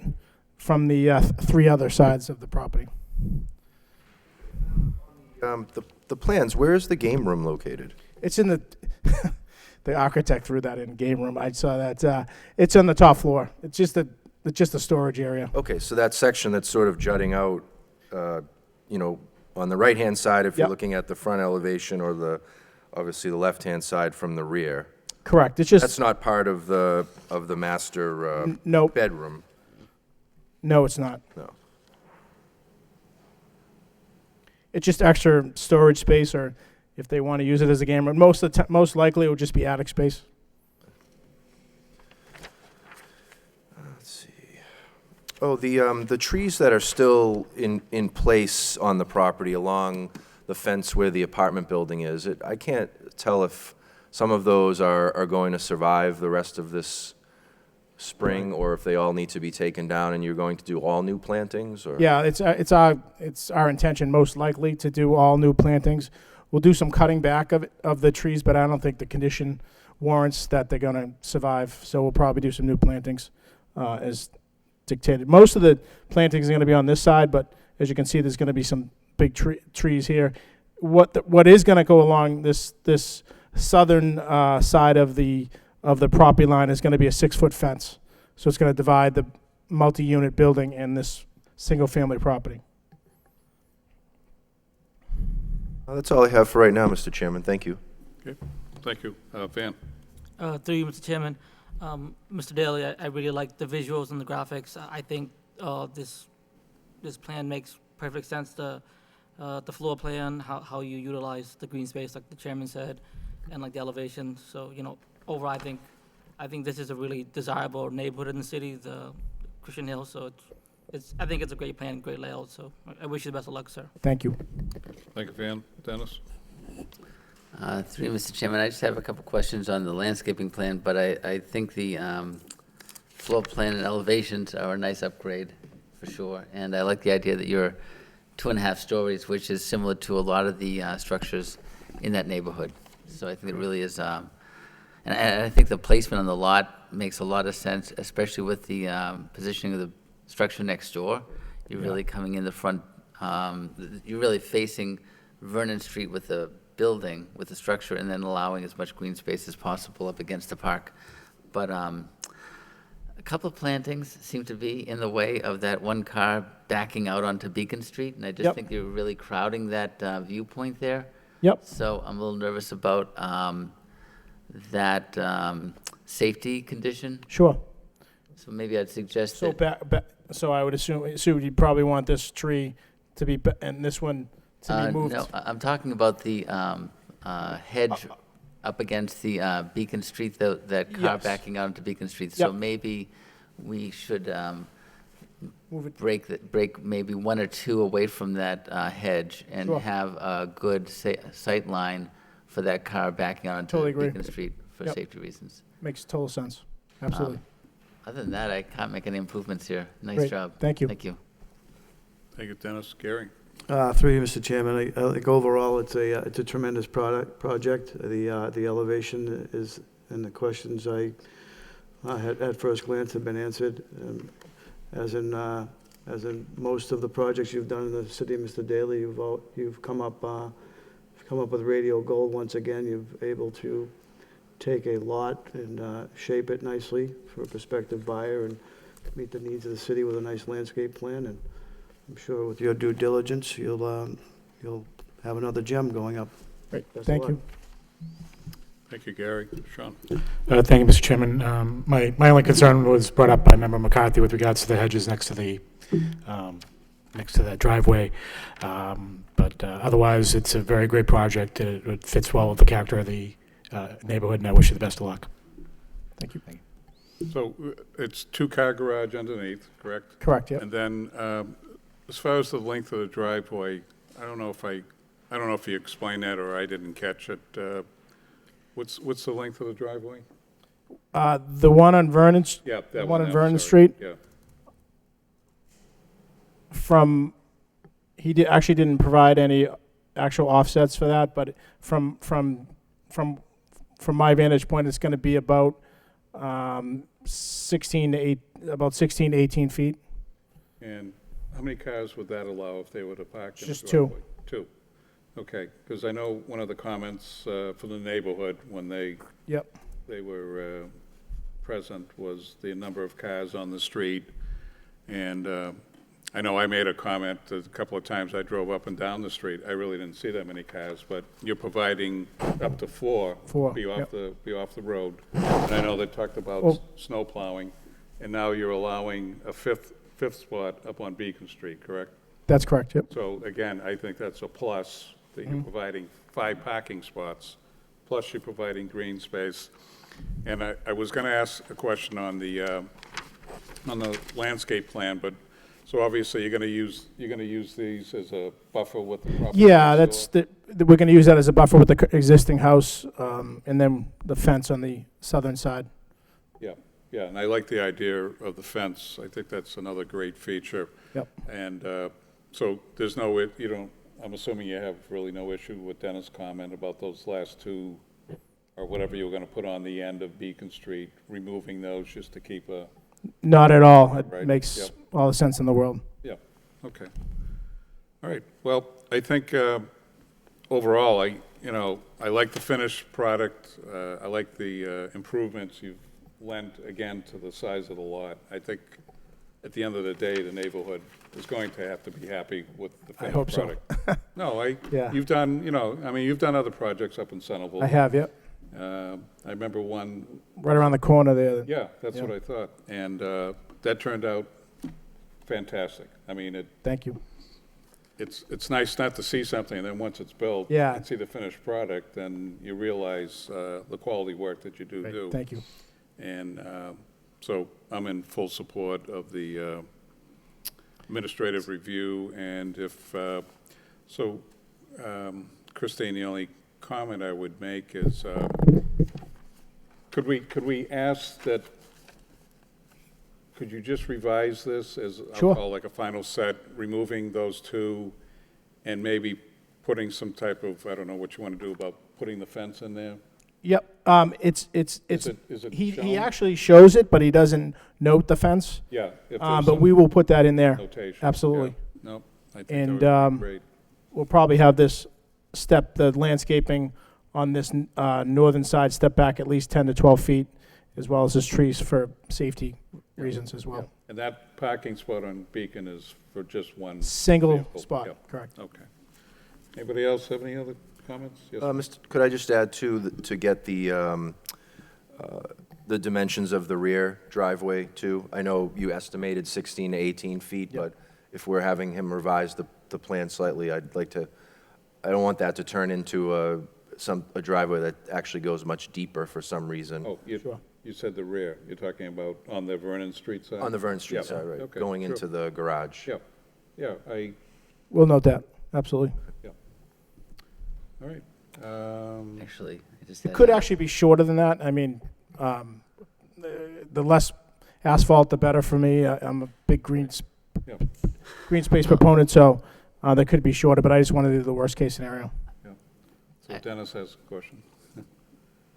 from the 3 other sides of the property. The plans, where is the game room located? It's in the, the architect threw that in, game room. I saw that. It's on the top floor. It's just a storage area. Okay, so that section that's sort of jutting out, on the right-hand side, if you're Yep. looking at the front elevation, or obviously the left-hand side from the rear. Correct. It's just, That's not part of the master nope. bedroom. No, it's not. No. It's just extra storage space, or if they want to use it as a game room. Most likely it would just be attic space. Let's see. Oh, the trees that are still in place on the property along the fence where the apartment building is, I can't tell if some of those are going to survive the rest of this spring, or if they all need to be taken down and you're going to do all new plantings, or? Yeah, it's our intention, most likely, to do all new plantings. We'll do some cutting back of the trees, but I don't think the condition warrants that they're going to survive. So we'll probably do some new plantings as dictated. Most of the plantings are going to be on this side, but as you can see, there's going to be some big trees here. What is going to go along this southern side of the property line is going to be a 6-foot fence. So it's going to divide the multi-unit building and this single-family property. That's all I have for right now, Mr. Chairman. Thank you. Okay, thank you. Van? Through you, Mr. Chairman. Mr. Daly, I really like the visuals and the graphics. I think this plan makes perfect sense. The floor plan, how you utilize the green space, like the chairman said, and like the elevation. So, overall, I think this is a really desirable neighborhood in the city, the Christian Hill. So I think it's a great plan, great layout. So I wish you the best of luck, sir. Thank you. Thank you, Van. Dennis? Through you, Mr. Chairman, I just have a couple questions on the landscaping plan, but I think the floor plan and elevations are a nice upgrade, for sure. And I like the idea that you're 2.5 stories, which is similar to a lot of the structures in that neighborhood. So I think it really is, and I think the placement on the lot makes a lot of sense, especially with the positioning of the structure next door. You're really coming in the front, you're really facing Vernon Street with the building, with the structure, and then allowing as much green space as possible up against the park. But a couple of plantings seem to be in the way of that one car backing out onto Beacon Street, and I just think you're really crowding that viewpoint there. Yep. So I'm a little nervous about that safety condition. Sure. So maybe I'd suggest So that. so I would assume you'd probably want this tree to be, and this one to be moved. No, I'm talking about the hedge up against the Beacon Street, that car Yes. backing out into Beacon Street. So Yep. maybe we should Move it. break maybe 1 or 2 away from that hedge and Sure. have a good sight line for that car backing out into Totally agree. Beacon Street for Yep. safety reasons. Makes total sense. Absolutely. Other than that, I can't make any improvements here. Nice Great. job. Thank you. Thank you. Thank you, Dennis. Gary? Through you, Mr. Chairman, I think overall it's a tremendous project. The elevation is, and the questions I had at first glance have been answered. As in most of the projects you've done in the city, Mr. Daly, you've come up with radial gold once again. You've able to take a lot and shape it nicely for a prospective buyer and meet the needs of the city with a nice landscape plan. And I'm sure with your due diligence, you'll have another gem going up. Great. Best of Thank luck. you. Thank you, Gary. Sean? Thank you, Mr. Chairman. My only concern was brought up by Member McCarthy with regards to the hedges next to the next to that driveway. But otherwise, it's a very great project. It fits well with the character of the neighborhood, and I wish you the best of luck. Thank you. So it's two-car garage underneath, correct? Correct, yep. And then, as far as the length of the driveway, I don't know if you explained that or I didn't catch it. What's the length of the driveway? The one on Vernon, Yeah, the that one on I'm Vernon sorry. Street, Yeah, he actually didn't provide any actual offsets for that, but from my vantage point, it's going to be about 16 to 18 feet. and how many cars would that allow if they were to park in the Just two. driveway? Two. Okay, because I know one of the comments from the neighborhood when they Yep. were present was the number of cars on the street. And I know I made a comment a couple of times I drove up and down the street. I really didn't see that many cars, but you're providing up to four. Four, Be off yep. be off the road. And I know they talked about Well- snow plowing, and now you're allowing a fifth spot up on Beacon Street, correct? That's correct, yep. So again, I think that's a plus, that Mm-hmm. you're providing 5 parking spots, plus you're providing green space. And I was going to ask a question on the landscape plan, but, so obviously you're going to use these as a buffer with the property. Yeah, next door? we're going to use that as a buffer with the existing house, and then the fence on the southern side. Yeah, and I like the idea of the fence. I think that's another great feature. Yep. And so there's I'm assuming you have really no issue with Dennis' comment about those last two, or whatever you were going to put on the end of Beacon Street, removing those just to keep a, Not at all. It Right, makes yep. all the sense in the world. yeah, okay. All right, well, I think overall, I like the finished product. I like the improvements you've lent, again, to the size of the lot. I think at the end of the day, the neighborhood is going to have to be happy with the I finished hope so. product. No, Yeah. you've done, you've done other projects up in Centerville. I have, yep. I remember one, Right around the corner there. yeah, that's Yeah. what I thought. And that turned out fantastic. I mean, Thank you. it's nice not to see something, and then once it's built, Yeah. and see the finished product, then you realize the quality work that you do Great, do. thank you. And so I'm in full support of the administrative review, and if, Christine, the only comment I would make is, could we ask that, could you just revise this as, I'll Sure. call like a final set, removing those two, and maybe putting some type of, I don't know what you want to do about putting the fence in there? Yep, is it he shown? actually shows it, but he doesn't note the fence. Yeah. If there's But some we will put that in there. notation. Absolutely. Yeah. No, I think And, that would be great. We'll probably have this the landscaping on this northern side step back at least 10 to 12 feet, as well as this trees for safety reasons as well. And that parking spot on Beacon is for just one Single vehicle? spot, Yep. correct. Okay. Anybody else have any other comments? Yes. Could I just add to get the dimensions of the rear driveway too? I know you estimated 16 to 18 feet, Yep. but if we're having him revise the plan slightly, I don't want that to turn into a driveway that actually goes much deeper for some reason. Oh, you said the rear. You're talking about on the Vernon Street side? On the Vernon Street Yeah. side, right, Okay, going sure. into the garage. Yeah, We'll note that, absolutely. all right. Actually, I just It had could a- actually be shorter than that. I mean, the less asphalt, the better for me. I'm a big green space proponent, so that could be shorter, but I just want to do the worst-case scenario. So Dennis has a question.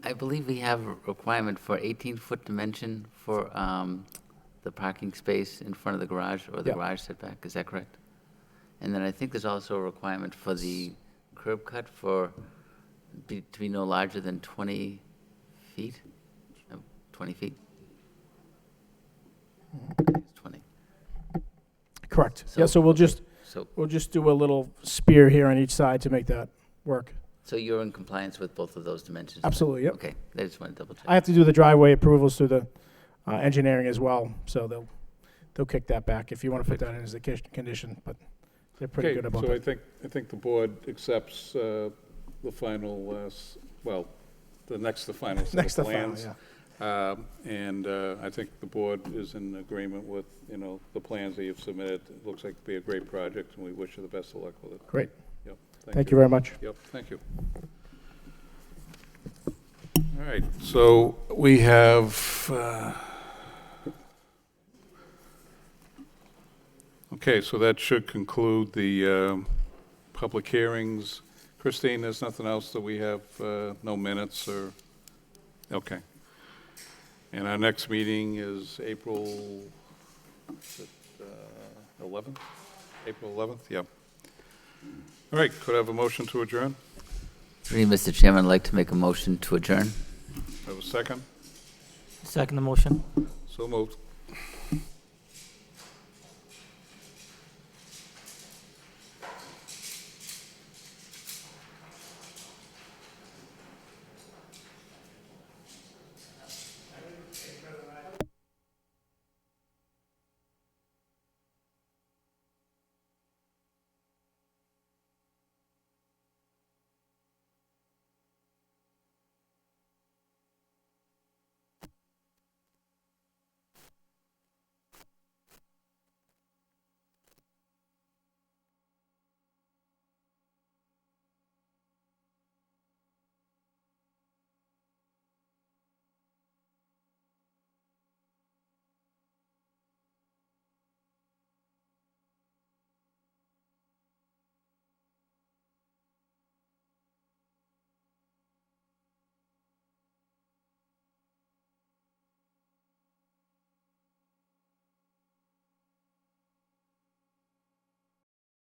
I believe we have a requirement for 18-foot dimension for the parking space in front of the garage or the Yep. garage setback. Is that correct? And then I think there's also a requirement for the curb cut to be no larger than 20 feet? 20 feet? It's 20. Correct. So- Yeah, so we'll just So, do a little spear here on each side to make that work. so you're in compliance with both of those dimensions? then? Absolutely, yep. Okay, I just want to double check. I have to do the driveway approvals through the engineering as well, so they'll kick that back if you want to put that in as a condition, but they're pretty Okay, good about so I that. think the board accepts the final, well, the next to final set Next of to final, plans. yeah. And I think the board is in agreement with, the plans that you've submitted. It looks like it'd be a great project, and we wish you the best of luck with it. Great. Yep. Thank you very much. Yep, thank you. All right, so we have, okay, so that should conclude the public hearings. Christine, there's nothing else that we have, no minutes or, okay. And our next meeting is April 11th? April 11th, yeah. All right, could I have a motion to adjourn? Through you, Mr. Chairman, I'd like to make a motion to adjourn. Have a second? Second the motion. So moved.